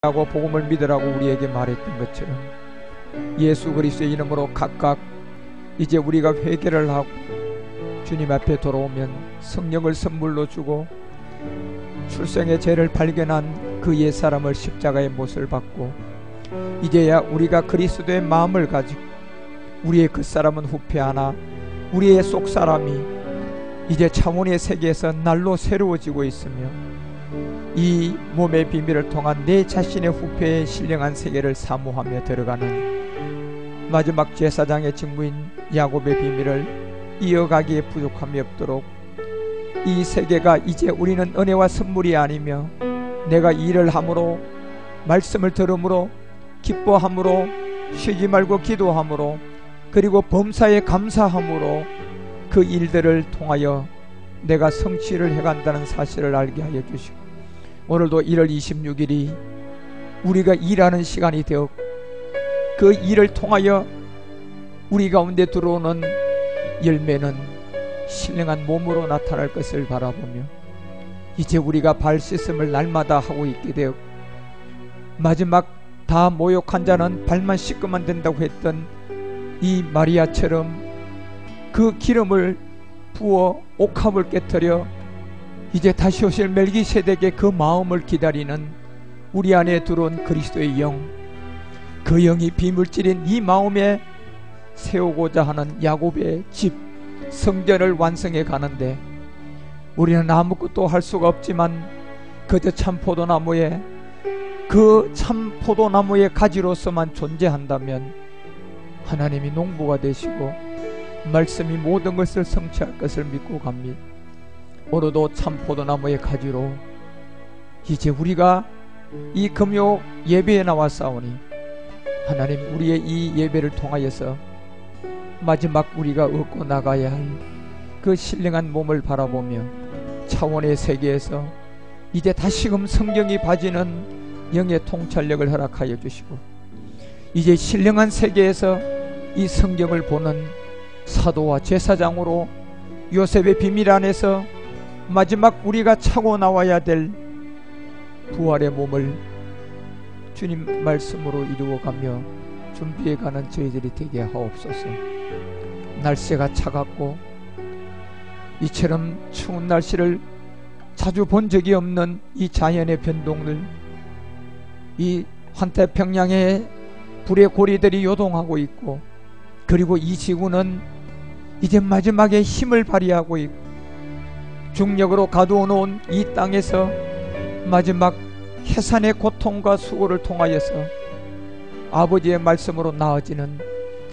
하고 복음을 믿으라고 우리에게 말했던 것처럼 예수 그리스도의 이름으로 각각 이제 우리가 회개를 하고 주님 앞에 돌아오면 성령을 선물로 주고 출생의 죄를 발견한 그 옛사람을 십자가의 못을 받고 이제야 우리가 그리스도의 마음을 가지고 우리의 겉사람은 후패하나 우리의 속사람이 이제 차원의 세계에서 날로 새로워지고 있으며 이 몸의 비밀을 통한 내 자신의 후패의 신령한 세계를 사모하며 들어가는 마지막 제사장의 직무인 야곱의 비밀을 이어가기에 부족함이 없도록 이 세계가 이제 우리는 은혜와 선물이 아니며 내가 일을 함으로 말씀을 들음으로 기뻐함으로 쉬지 말고 기도함으로 그리고 범사에 감사함으로 그 일들을 통하여 내가 성취를 해간다는 사실을 알게 하여 주시고 오늘도 1월 26일이 우리가 일하는 시간이 되어 그 일을 통하여 우리 가운데 들어오는 열매는 신령한 몸으로 나타날 것을 바라보며 이제 우리가 발 씻음을 날마다 하고 있게 되어 마지막 다 모욕한 자는 발만 씻으면 된다고 했던 이 마리아처럼 그 기름을 부어 옥합을 깨뜨려 이제 다시 오실 멜기세덱의 그 마음을 기다리는 우리 안에 들어온 그리스도의 영, 그 영이 비물질인 이 마음에 세우고자 하는 야곱의 집 성전을 완성해 가는데 우리는 아무것도 할 수가 없지만 그저 참 포도나무에 그 참 포도나무의 가지로서만 존재한다면 하나님이 농부가 되시고 말씀이 모든 것을 성취할 것을 믿고 갑니다. 오늘도 참 포도나무의 가지로 이제 우리가 이 금요 예배에 나왔사오니 하나님 우리의 이 예배를 통하여서 마지막 우리가 얻고 나가야 할 그 신령한 몸을 바라보며 차원의 세계에서 이제 다시금 성경이 바지는 영의 통찰력을 허락하여 주시고 이제 신령한 세계에서 이 성경을 보는 사도와 제사장으로 요셉의 비밀 안에서 마지막 우리가 차고 나와야 될 부활의 몸을 주님 말씀으로 이루어가며 준비해가는 저희들이 되게 하옵소서. 날씨가 차갑고 이처럼 추운 날씨를 자주 본 적이 없는 이 자연의 변동을 이 환태평양의 불의 고리들이 요동하고 있고 그리고 이 지구는 이제 마지막에 힘을 발휘하고 있고 중력으로 가두어 놓은 이 땅에서 마지막 해산의 고통과 수고를 통하여서 아버지의 말씀으로 나아지는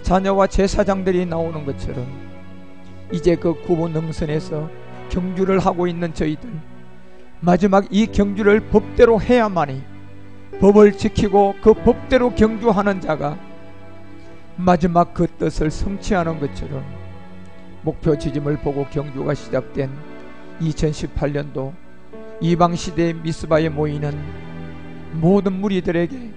자녀와 제사장들이 나오는 것처럼 이제 그 구분 능선에서 경주를 하고 있는 저희들 마지막 이 경주를 법대로 해야만이 법을 지키고 그 법대로 경주하는 자가 마지막 그 뜻을 성취하는 것처럼 목표 지점을 보고 경주가 시작된 2018년도 이방시대의 미스바에 모이는 모든 무리들에게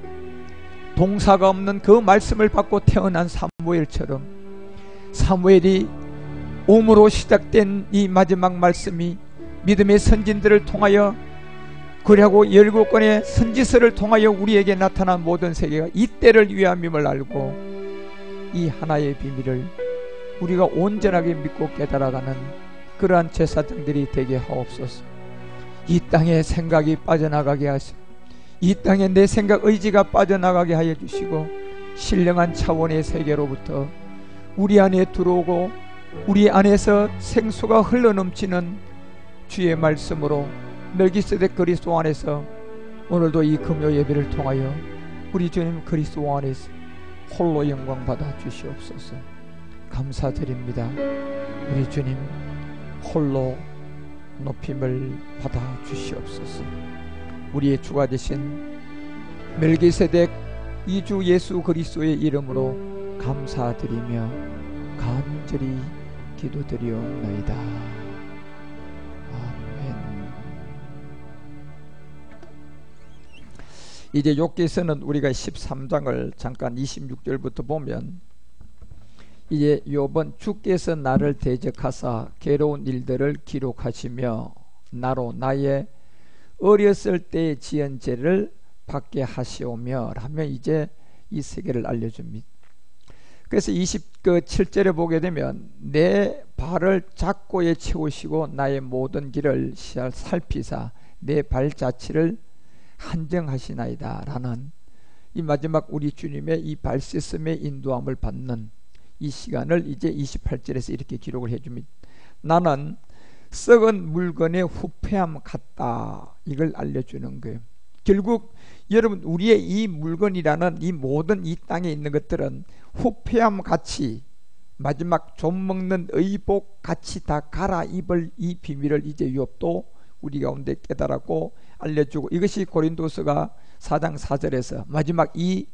동사가 없는 그 말씀을 받고 태어난 사무엘처럼 사무엘이 옴으로 시작된 이 마지막 말씀이 믿음의 선진들을 통하여 그리고 17권의 선지서를 통하여 우리에게 나타난 모든 세계가 이때를 위함임을 알고 이 하나의 비밀을 우리가 온전하게 믿고 깨달아가는 그러한 제사장들이 되게 하옵소서. 이 땅에 생각이 빠져나가게 하시고 이 땅에 내 생각 의지가 빠져나가게 하여 주시고 신령한 차원의 세계로부터 우리 안에 들어오고 우리 안에서 생수가 흘러넘치는 주의 말씀으로 멜기세덱 그리스도 안에서 오늘도 이 금요 예배를 통하여 우리 주님 그리스도 안에서 홀로 영광 받아 주시옵소서. 감사드립니다. 우리 주님 홀로 높임을 받아 주시옵소서. 우리의 주가 되신 멜기세덱 이주 예수 그리스도의 이름으로 감사드리며 간절히 기도드리옵나이다. 아멘. 이제 욥기서는 우리가 13장을 잠깐 26절부터 보면 이제 욥은 주께서 나를 대적하사 괴로운 일들을 기록하시며 나로 나의 어렸을 때의 지은 죄를 받게 하시오며 하면 이제 이 세계를 알려줍니다. 그래서 27절에 보게 되면 내 발을 작고에 채우시고 나의 모든 길을 살피사 내 발자취를 한정하시나이다 라는 이 마지막 우리 주님의 이 발씻음의 인도함을 받는 이 시간을 이제 28절에서 이렇게 기록을 해줍니다. 나는 썩은 물건의 후패함 같다, 이걸 알려주는 거예요. 결국 여러분, 우리의 이 물건이라는 이 모든 이 땅에 있는 것들은 후패함 같이 마지막 좀 먹는 의복 같이 다 갈아입을 이 비밀을 이제 욥도 우리 가운데 깨달았고 알려주고, 이것이 고린도서가 4장 4절에서 마지막 이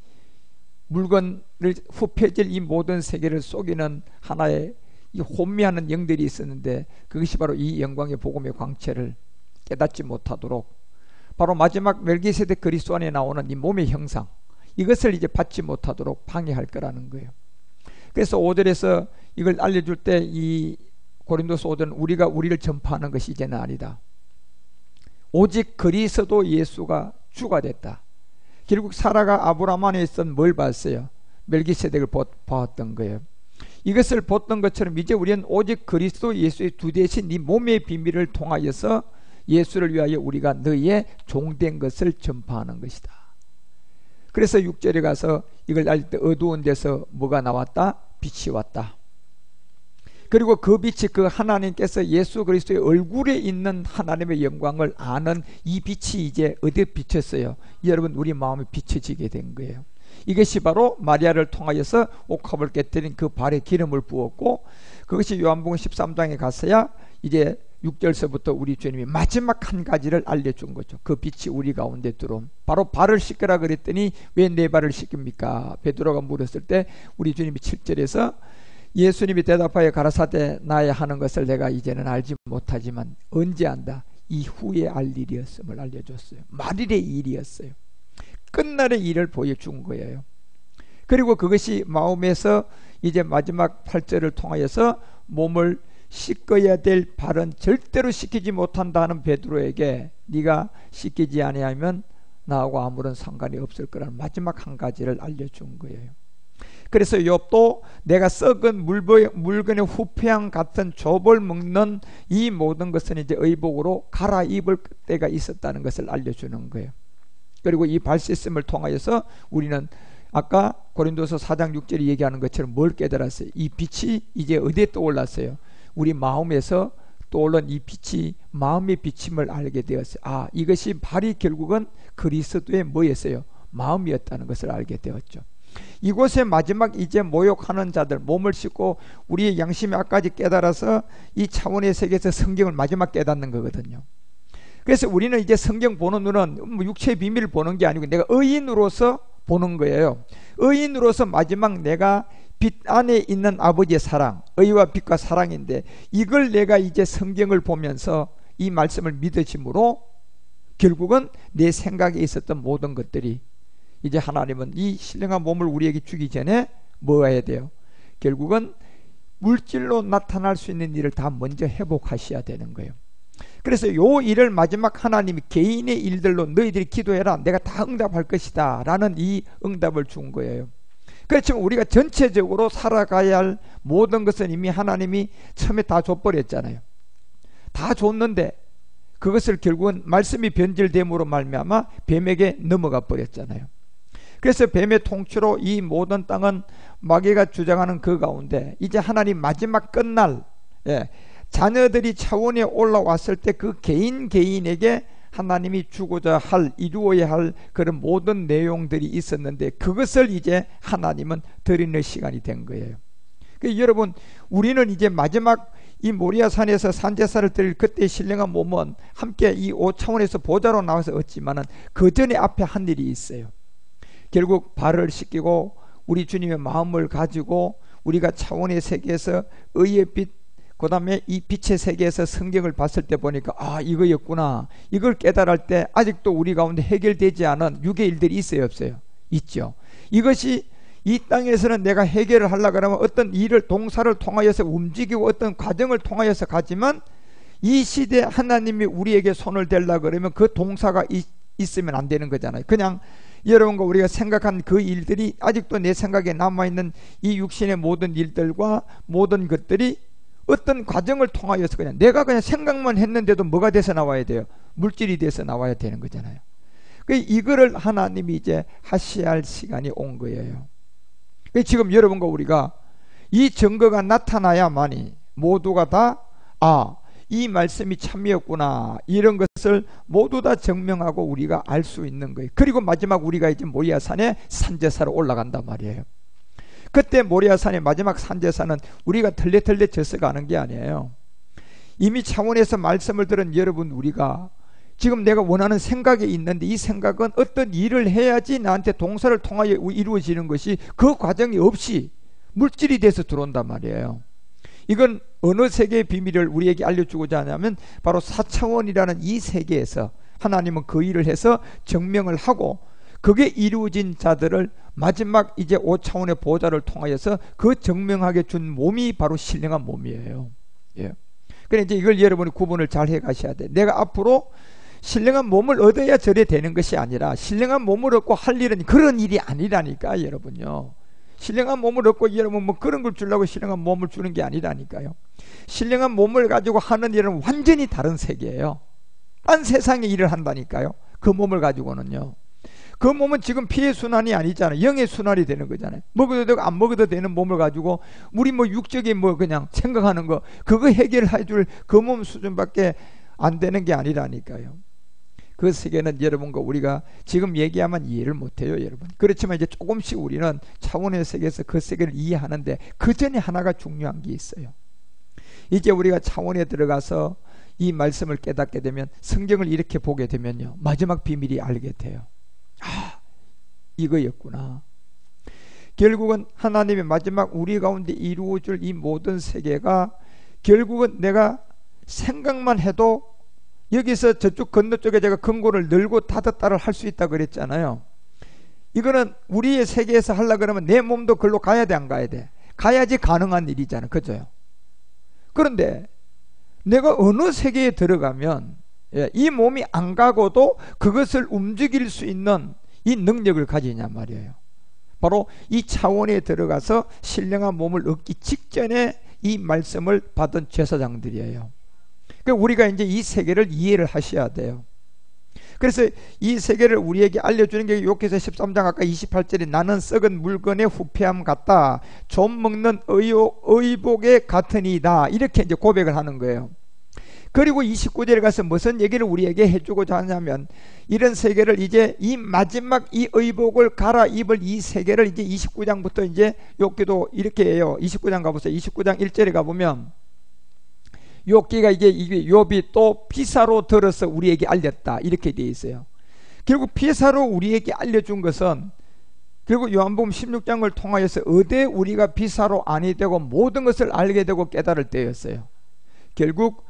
물건을 후패질 이 모든 세계를 속이는 하나의 이 혼미하는 영들이 있었는데, 그것이 바로 이 영광의 복음의 광채를 깨닫지 못하도록, 바로 마지막 멜기세덱 그리스도 안에 나오는 이 몸의 형상, 이것을 이제 받지 못하도록 방해할 거라는 거예요. 그래서 5절에서 이걸 알려줄 때 이 고린도서 5절은 우리가 우리를 전파하는 것이 이제는 아니다. 오직 그리스도 예수가 주가 됐다. 결국 사라가 아브라함 안에 있던 뭘 봤어요? 멜기세덱을 보았던 거예요. 이것을 보던 것처럼 이제 우리는 오직 그리스도 예수의 주 대신 이 몸의 비밀을 통하여서 예수를 위하여 우리가 너희의 종된 것을 전파하는 것이다. 그래서 6절에 가서 이걸 알릴 때 어두운 데서 뭐가 나왔다? 빛이 왔다. 그리고 그 빛이 그 하나님께서 예수 그리스도의 얼굴에 있는 하나님의 영광을 아는 이 빛이 이제 어디에 비쳤어요? 여러분, 우리 마음에 비춰지게 된 거예요. 이것이 바로 마리아를 통하여서 옥합을 깨뜨린 그 발에 기름을 부었고, 그것이 요한복음 13장에 가서야 이제 6절서부터 우리 주님이 마지막 한 가지를 알려준 거죠. 그 빛이 우리 가운데 들어옴. 바로 발을 씻으라 그랬더니 왜 내 발을 씻깁니까? 베드로가 물었을 때 우리 주님이 7절에서 예수님이 대답하여 가라사대 나의 하는 것을 내가 이제는 알지 못하지만 언제 안다? 이후에 알 일이었음을 알려줬어요. 말일의 일이었어요. 끝날의 일을 보여준 거예요. 그리고 그것이 마음에서 이제 마지막 8절을 통하여서 몸을 씻어야 될 발은 절대로 씻기지 못한다는 베드로에게 네가 씻기지 아니하면 나하고 아무런 상관이 없을 거라는 마지막 한 가지를 알려준 거예요. 그래서 욥도 내가 썩은 물건의 후패함 같은 좁을 먹는 이 모든 것은 이제 의복으로 갈아입을 때가 있었다는 것을 알려주는 거예요. 그리고 이 발씻음을 통하여서 우리는 아까 고린도서 4장 6절이 얘기하는 것처럼 뭘 깨달았어요? 이 빛이 이제 어디에 떠올랐어요? 우리 마음에서 떠오른 이 빛이 마음의 비침을 알게 되었어요. 아, 이것이 발이 결국은 그리스도의 뭐였어요? 마음이었다는 것을 알게 되었죠. 이곳에 마지막 이제 모욕하는 자들, 몸을 씻고 우리의 양심의 악까지 깨달아서 이 차원의 세계에서 성경을 마지막 깨닫는 거거든요. 그래서 우리는 이제 성경 보는 눈은 육체의 비밀을 보는 게 아니고 내가 의인으로서 보는 거예요. 의인으로서 마지막 내가 빛 안에 있는 아버지의 사랑, 의와 빛과 사랑인데, 이걸 내가 이제 성경을 보면서 이 말씀을 믿어짐으로 결국은 내 생각에 있었던 모든 것들이 이제 하나님은 이 신령한 몸을 우리에게 주기 전에 뭐 해야 돼요? 결국은 물질로 나타날 수 있는 일을 다 먼저 회복하셔야 되는 거예요. 그래서 요 일을 마지막 하나님이 개인의 일들로 너희들이 기도해라, 내가 다 응답할 것이다 라는 이 응답을 준 거예요. 그렇지만 우리가 전체적으로 살아가야 할 모든 것은 이미 하나님이 처음에 다 줘버렸잖아요. 다 줬는데 그것을 결국은 말씀이 변질됨으로 말미암아 뱀에게 넘어가 버렸잖아요. 그래서 뱀의 통치로 이 모든 땅은 마귀가 주장하는 그 가운데 이제 하나님 마지막 끝날 자녀들이 차원에 올라왔을 때 그 개인에게 하나님이 주고자 할, 이루어야 할 그런 모든 내용들이 있었는데 그것을 이제 하나님은 드리는 시간이 된 거예요. 그러니까 여러분, 우리는 이제 마지막 이 모리아산에서 산제사를 드릴 그때 신령한 몸은 함께 이 5차원에서 보좌로 나와서 얻지만은 그 전에 앞에 한 일이 있어요. 결국 발을 씻기고 우리 주님의 마음을 가지고 우리가 차원의 세계에서 의의 빛, 그 다음에 이 빛의 세계에서 성경을 봤을 때 보니까 아, 이거였구나. 이걸 깨달을 때 아직도 우리 가운데 해결되지 않은 육의 일들이 있어요, 없어요? 있죠. 이것이 이 땅에서는 내가 해결을 하려고 하면 어떤 일을, 동사를 통하여서 움직이고 어떤 과정을 통하여서 가지만 이 시대에 하나님이 우리에게 손을 대려고 그러면 그 동사가 있으면 안 되는 거잖아요. 그냥 여러분과 우리가 생각한 그 일들이 아직도 내 생각에 남아있는 이 육신의 모든 일들과 모든 것들이 어떤 과정을 통하여서 그냥 내가 그냥 생각만 했는데도 뭐가 돼서 나와야 돼요? 물질이 돼서 나와야 되는 거잖아요. 이거를 하나님이 이제 하셔야 할 시간이 온 거예요. 지금 여러분과 우리가 이 증거가 나타나야만이 모두가 다 이 말씀이 참이었구나, 이런 것을 모두 다 증명하고 우리가 알 수 있는 거예요. 그리고 마지막 우리가 이제 모리아산에 산제사로 올라간단 말이에요. 그때 모리아산의 마지막 산제사는 우리가 털레털레 져서 가는 게 아니에요. 이미 차원에서 말씀을 들은 여러분, 우리가 지금 내가 원하는 생각이 있는데 이 생각은 어떤 일을 해야지 나한테 동사를 통하여 이루어지는 것이, 그 과정이 없이 물질이 돼서 들어온단 말이에요. 이건 어느 세계의 비밀을 우리에게 알려주고자 하냐면 바로 4차원이라는 이 세계에서 하나님은 그 일을 해서 증명을 하고, 그게 이루어진 자들을 마지막 이제 5차원의 보좌를 통하여서 그 증명하게 준 몸이 바로 신령한 몸이에요. 예. 그래 이제 이걸 여러분이 구분을 잘 해 가셔야 돼. 내가 앞으로 신령한 몸을 얻어야 절에 되는 것이 아니라, 신령한 몸을 얻고 할 일은 그런 일이 아니라니까 여러분요. 신령한 몸을 얻고 여러분 뭐 그런 걸 주려고 신령한 몸을 주는 게 아니라니까요. 신령한 몸을 가지고 하는 일은 완전히 다른 세계예요. 딴 세상의 일을 한다니까요. 그 몸을 가지고는요. 그 몸은 지금 피의 순환이 아니잖아요. 영의 순환이 되는 거잖아요. 먹어도 되고 안 먹어도 되는 몸을 가지고 우리 뭐 육적인 뭐 그냥 생각하는 거, 그거 해결해 줄 그 몸 수준밖에 안 되는 게 아니라니까요. 그 세계는 여러분과 우리가 지금 얘기하면 이해를 못해요, 여러분. 그렇지만 이제 조금씩 우리는 차원의 세계에서 그 세계를 이해하는데, 그 전에 하나가 중요한 게 있어요. 이제 우리가 차원에 들어가서 이 말씀을 깨닫게 되면, 성경을 이렇게 보게 되면요, 마지막 비밀이 알게 돼요. 이거였구나. 결국은 하나님의 마지막 우리 가운데 이루어질 이 모든 세계가 결국은 내가 생각만 해도, 여기서 저쪽 건너쪽에 제가 금고를 늘고 닫았다를 할 수 있다 그랬잖아요. 이거는 우리의 세계에서 하려고 그러면 내 몸도 글로 가야 돼, 안 가야 돼? 가야지 가능한 일이잖아요. 그죠? 그런데 내가 어느 세계에 들어가면 이 몸이 안 가고도 그것을 움직일 수 있는 이 능력을 가지냐 말이에요. 바로 이 차원에 들어가서 신령한 몸을 얻기 직전에 이 말씀을 받은 제사장들이에요. 그러니까 우리가 이제 이 세계를 이해를 하셔야 돼요. 그래서 이 세계를 우리에게 알려주는 게 욥기서 13장 아까 28절에 나는 썩은 물건의 후패함 같다, 좀 먹는 의복의 같으니이다, 이렇게 이제 고백을 하는 거예요. 그리고 29절에 가서 무슨 얘기를 우리에게 해주고자 하냐면, 이런 세계를 이제 이 마지막 이 의복을 갈아입을 이 세계를 이제 29장부터 이제 욥기도 이렇게 해요. 29장 가보세요. 29장 1절에 가보면 욥기가 이게 욥이 또 피사로 들어서 우리에게 알렸다, 이렇게 되어 있어요. 결국 피사로 우리에게 알려준 것은 결국 요한복음 16장을 통하여서 어디 우리가 피사로 아니 되고 모든 것을 알게 되고 깨달을 때였어요. 결국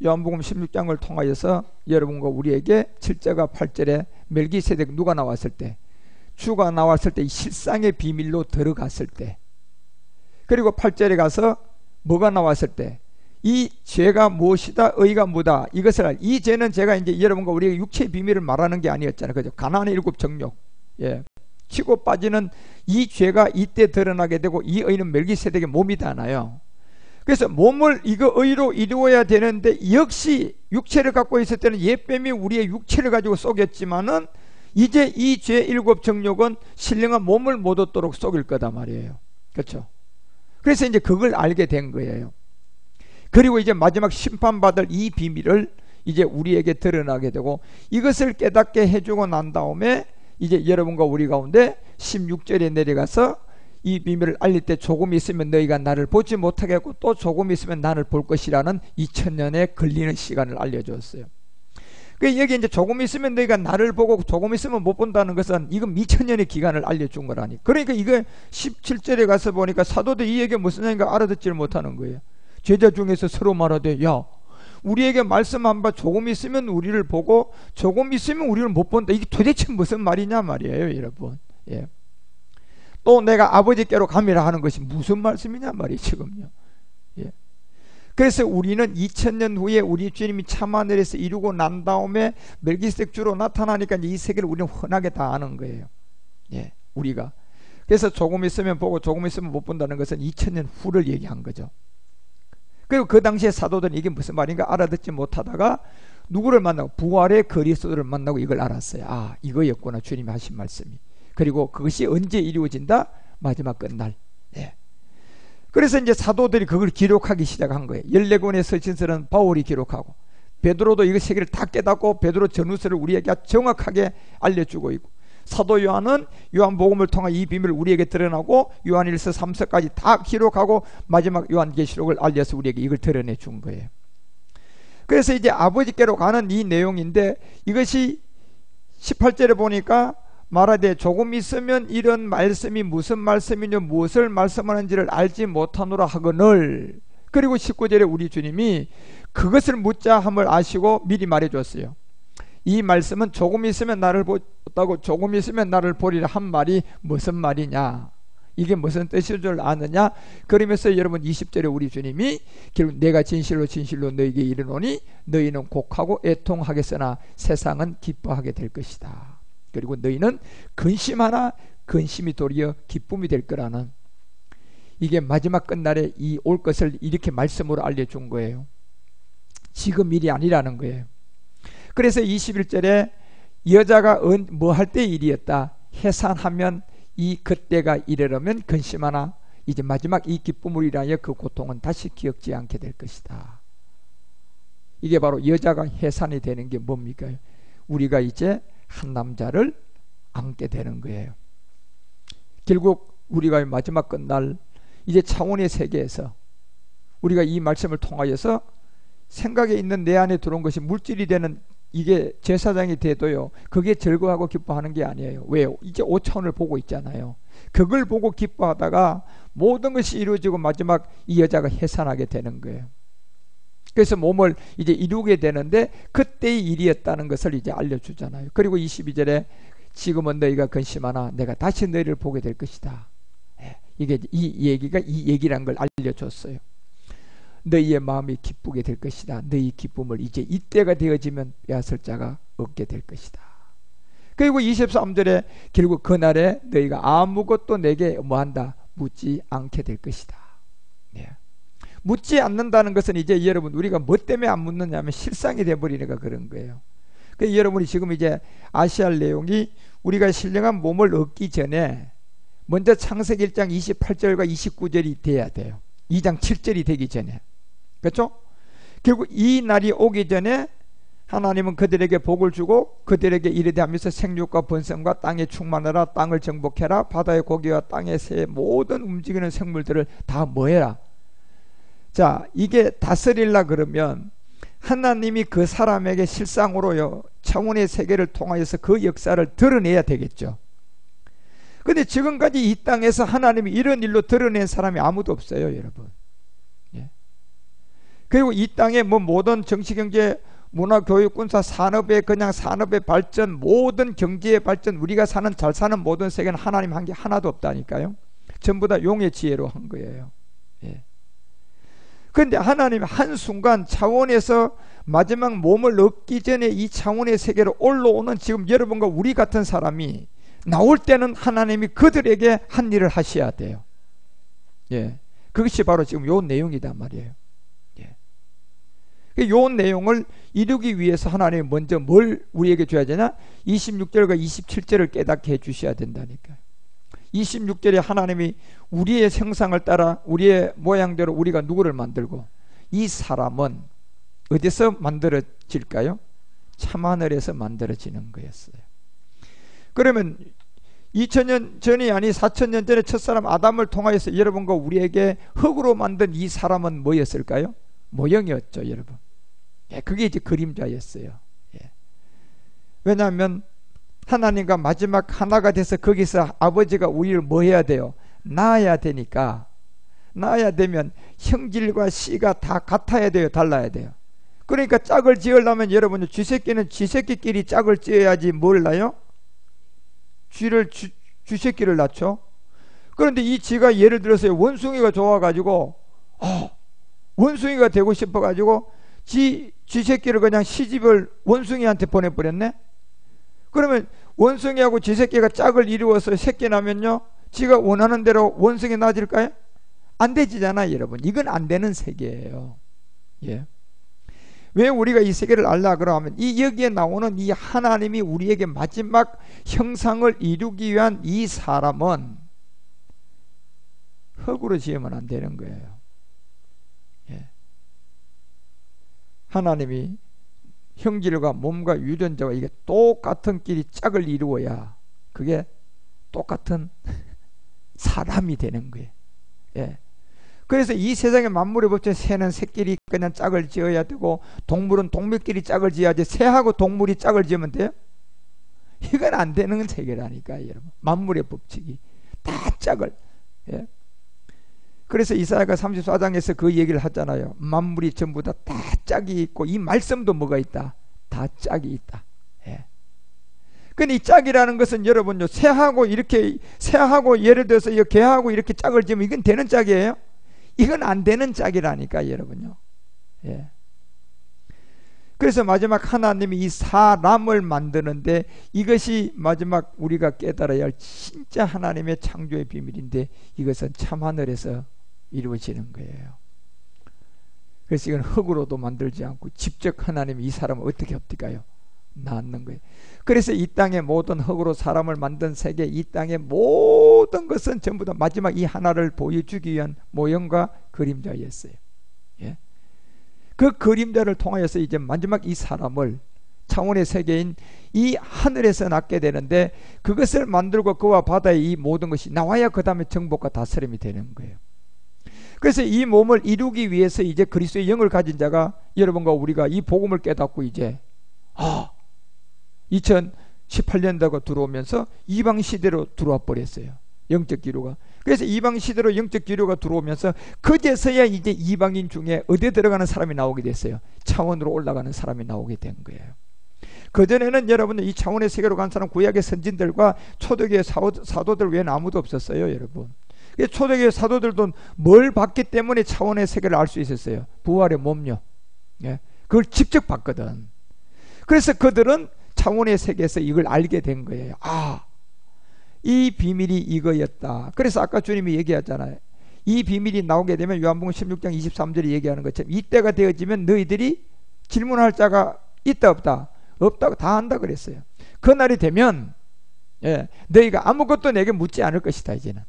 요한복음 16장을 통하여서 여러분과 우리에게 7절과 8절에 멜기세덱 누가 나왔을 때, 주가 나왔을 때, 실상의 비밀로 들어갔을 때, 그리고 8절에 가서 뭐가 나왔을 때, 이 죄가 무엇이다, 의가 뭐다, 이것을 이 죄는 제가 이제 여러분과 우리에게 육체의 비밀을 말하는 게 아니었잖아요. 그죠? 가나안의 7 정욕, 치고 빠지는 이 죄가 이때 드러나게 되고, 이 의는 멜기세덱의 몸이잖아요. 그래서 몸을 이거 의로 이루어야 되는데, 역시 육체를 갖고 있을 때는 옛뱀이 우리의 육체를 가지고 속였지만은 이제 이 죄 7 정욕은 신령한 몸을 못 얻도록 속일 거다 말이에요. 그렇죠? 그래서 이제 그걸 알게 된 거예요. 그리고 이제 마지막 심판받을 이 비밀을 이제 우리에게 드러나게 되고, 이것을 깨닫게 해주고 난 다음에 이제 여러분과 우리 가운데 16절에 내려가서 이 비밀을 알릴 때, 조금 있으면 너희가 나를 보지 못하겠고 또 조금 있으면 나를 볼 것이라는 2000년에 걸리는 시간을 알려줬어요. 그 여기 이제 조금 있으면 너희가 나를 보고 조금 있으면 못 본다는 것은 이건 2000년의 기간을 알려준 거라니. 그러니까 이거 17절에 가서 보니까 사도들 이 얘기가 무슨 얘기인가 알아듣지를 못하는 거예요. 제자 중에서 서로 말하되, 야, 우리에게 말씀한 바 조금 있으면 우리를 보고 조금 있으면 우리를 못 본다, 이게 도대체 무슨 말이냐 말이에요, 여러분. 또 내가 아버지께로 감이라 하는 것이 무슨 말씀이냐 말이에요, 지금요. 그래서 우리는 2000년 후에 우리 주님이 참하늘에서 이루고 난 다음에 멜기세덱 주로 나타나니까 이 세계를 우리는 흔하게 다 아는 거예요. 예, 우리가. 그래서 조금 있으면 보고 조금 있으면 못 본다는 것은 2000년 후를 얘기한 거죠. 그리고 그 당시에 사도들은 이게 무슨 말인가 알아듣지 못하다가 누구를 만나고 부활의 그리스도를 만나고 이걸 알았어요. 아, 이거였구나 주님이 하신 말씀이. 그리고 그것이 언제 이루어진다? 마지막 끝날. 예. 그래서 이제 사도들이 그걸 기록하기 시작한 거예요. 14권의 서신서는 바울이 기록하고, 베드로도 이거 세계를 다 깨닫고 베드로 전후서를 우리에게 정확하게 알려주고 있고, 사도 요한은 요한복음을 통한 이 비밀을 우리에게 드러나고 요한일서 3서까지 다 기록하고 마지막 요한계시록을 알려서 우리에게 이걸 드러내 준 거예요. 그래서 이제 아버지께로 가는 이 내용인데, 이것이 18절에 보니까 말하되 조금 있으면 이런 말씀이 무슨 말씀이냐 무엇을 말씀하는지를 알지 못하노라 하거늘. 그리고 19절에 우리 주님이 그것을 묻자 함을 아시고 미리 말해줬어요. 이 말씀은 조금 있으면 나를 보다고 조금 있으면 나를 보리라 한 말이 무슨 말이냐, 이게 무슨 뜻인 줄 아느냐. 그러면서 여러분 20절에 우리 주님이 결국 내가 진실로 진실로 너에게 이르노니 너희는 곡하고 애통하겠으나 세상은 기뻐하게 될 것이다. 그리고 너희는 근심하나 근심이 도리어 기쁨이 될 거라는, 이게 마지막 끝날에 이 올 것을 이렇게 말씀으로 알려준 거예요. 지금 일이 아니라는 거예요. 그래서 21절에 여자가 뭐 할 때 일이었다. 해산하면 이 그때가 이르려면 근심하나 이제 마지막 이 기쁨을 위하여 그 고통은 다시 기억지 않게 될 것이다. 이게 바로 여자가 해산이 되는 게 뭡니까? 우리가 이제 한 남자를 안게 되는 거예요. 결국 우리가 마지막 끝날 이제 차원의 세계에서 우리가 이 말씀을 통하여서 생각에 있는 내 안에 들어온 것이 물질이 되는 이게 제사장이 돼도요, 그게 즐거워하고 기뻐하는 게 아니에요. 왜요? 이제 5차원을 보고 있잖아요. 그걸 보고 기뻐하다가 모든 것이 이루어지고 마지막 이 여자가 해산하게 되는 거예요. 그래서 몸을 이제 이루게 되는데 그때의 일이었다는 것을 이제 알려주잖아요. 그리고 22절에 지금은 너희가 근심하나 내가 다시 너희를 보게 될 것이다. 이게 이 얘기가 이 얘기란 걸 알려줬어요. 너희의 마음이 기쁘게 될 것이다. 너희 기쁨을 이제 이때가 되어지면 빼앗을 자가 없게 될 것이다. 그리고 23절에 결국 그날에 너희가 아무것도 내게 뭐한다? 묻지 않게 될 것이다. 네. 묻지 않는다는 것은 이제 여러분 우리가 뭐 때문에 안 묻느냐면 실상이 돼버리니까 그런 거예요. 그래서 여러분이 지금 이제 아셔야 할 내용이 우리가 신령한 몸을 얻기 전에 먼저 창세기 1장 28절과 29절이 돼야 돼요. 2장 7절이 되기 전에. 그렇죠? 결국 이 날이 오기 전에 하나님은 그들에게 복을 주고 그들에게 이르되 하면서 생육과 번성과 땅에 충만하라, 땅을 정복해라, 바다의 고기와 땅의 새 모든 움직이는 생물들을 다 뭐해라. 자, 이게 다스릴라 그러면 하나님이 그 사람에게 실상으로요 차원의 세계를 통하여서 그 역사를 드러내야 되겠죠. 근데 지금까지 이 땅에서 하나님이 이런 일로 드러낸 사람이 아무도 없어요, 여러분. 예. 그리고 이 땅에 뭐 모든 정치, 경제, 문화, 교육, 군사, 산업의 그냥 산업의 발전, 모든 경제의 발전, 우리가 사는 잘 사는 모든 세계는 하나님 한 게 하나도 없다니까요. 전부 다 용의 지혜로 한 거예요. 예. 그런데 하나님이 한순간 차원에서 마지막 몸을 얻기 전에 이 차원의 세계로 올라오는 지금 여러분과 우리 같은 사람이 나올 때는 하나님이 그들에게 한 일을 하셔야 돼요. 예, 그것이 바로 지금 요 내용이단 말이에요. 예. 요 내용을 이루기 위해서 하나님이 먼저 뭘 우리에게 줘야 되냐? 26절과 27절을 깨닫게 해주셔야 된다니까요. 26절에 하나님이 우리의 형상을 따라 우리의 모양대로 우리가 누구를 만들고, 이 사람은 어디서 만들어질까요? 참하늘에서 만들어지는 거였어요. 그러면 2000년 전이 아니 4000년 전에 첫사람 아담을 통하여서 여러분과 우리에게 흙으로 만든 이 사람은 뭐였을까요? 모형이었죠, 여러분. 예, 그게 이제 그림자였어요. 예. 왜냐하면 하나님과 마지막 하나가 돼서 거기서 아버지가 우리를 뭐 해야 돼요? 낳아야 되니까, 낳아야 되면 형질과 씨가 다 같아야 돼요, 달라야 돼요. 그러니까 짝을 지으려면 여러분 쥐새끼는 쥐새끼끼리 짝을 지어야지 뭘 낳아요? 쥐새끼를 낳죠. 그런데 이 쥐가 예를 들어서 원숭이가 좋아가지고 원숭이가 되고 싶어가지고 지 새끼를 그냥 시집을 원숭이한테 보내버렸네. 그러면 원숭이하고 지 새끼가 짝을 이루어서 새끼 나면요, 지가 원하는 대로 원숭이 낳아질까요? 안 되지잖아요, 여러분. 이건 안 되는 세계예요. 예. 왜 우리가 이 세계를 알라 그러면 이 여기에 나오는 이 하나님이 우리에게 마지막 형상을 이루기 위한 이 사람은 흙으로 지으면 안 되는 거예요. 예. 하나님이 형질과 몸과 유전자가 이게 똑같은 끼리 짝을 이루어야 그게 똑같은 사람이 되는 거예요. 예. 그래서 이 세상의 만물의 법칙, 새는 새끼리 그냥 짝을 지어야 되고 동물은 동물끼리 짝을 지어야지 새하고 동물이 짝을 지으면 돼요? 이건 안 되는 세계라니까, 여러분. 만물의 법칙이 다 짝을. 예. 그래서 이사야가 34장에서 그 얘기를 하잖아요. 만물이 전부 다 짝이 있고, 이 말씀도 뭐가 있다? 다 짝이 있다. 예. 근데 이 짝이라는 것은 여러분요, 새하고 예를 들어서 이 개하고 이렇게 짝을 지으면 이건 되는 짝이에요? 이건 안 되는 짝이라니까, 여러분요. 예. 그래서 마지막 하나님이 이 사람을 만드는데 이것이 마지막 우리가 깨달아야 할 진짜 하나님의 창조의 비밀인데 이것은 참하늘에서 이루어지는 거예요. 그래서 이건 흙으로도 만들지 않고 직접 하나님이 이 사람을 어떻게 엎드까요? 낳는 거예요. 그래서 이 땅의 모든 흙으로 사람을 만든 세계, 이 땅의 모든 것은 전부 다 마지막 이 하나를 보여주기 위한 모형과 그림자였어요. 예. 그 그림자를 통하여서 이제 마지막 이 사람을 차원의 세계인 이 하늘에서 낳게 되는데 그것을 만들고 그와 바다의 이 모든 것이 나와야 그 다음에 정복과 다스림이 되는 거예요. 그래서 이 몸을 이루기 위해서 이제 그리스도의 영을 가진 자가 여러분과 우리가 이 복음을 깨닫고 이제 2018년도가 들어오면서 이방 시대로 들어와 버렸어요. 영적 기류가. 그래서 이방 시대로 영적 기류가 들어오면서 그제서야 이제 이방인 중에 어디에 들어가는 사람이 나오게 됐어요. 차원으로 올라가는 사람이 나오게 된 거예요. 그전에는 여러분들 이 차원의 세계로 간 사람 구약의 선진들과 초대교회 사도들 외에는 아무도 없었어요, 여러분. 초대교회 사도들도 뭘 봤기 때문에 차원의 세계를 알 수 있었어요. 부활의 몸요. 예. 그걸 직접 봤거든. 그래서 그들은 차원의 세계에서 이걸 알게 된 거예요. 이 비밀이 이거였다. 그래서 아까 주님이 얘기하잖아요. 이 비밀이 나오게 되면 요한복음 16장 23절에 얘기하는 것처럼 이때가 되어지면 너희들이 질문할 자가 있다 없다? 없다고 다 한다 그랬어요. 그날이 되면 너희가 아무것도 내게 묻지 않을 것이다. 이제는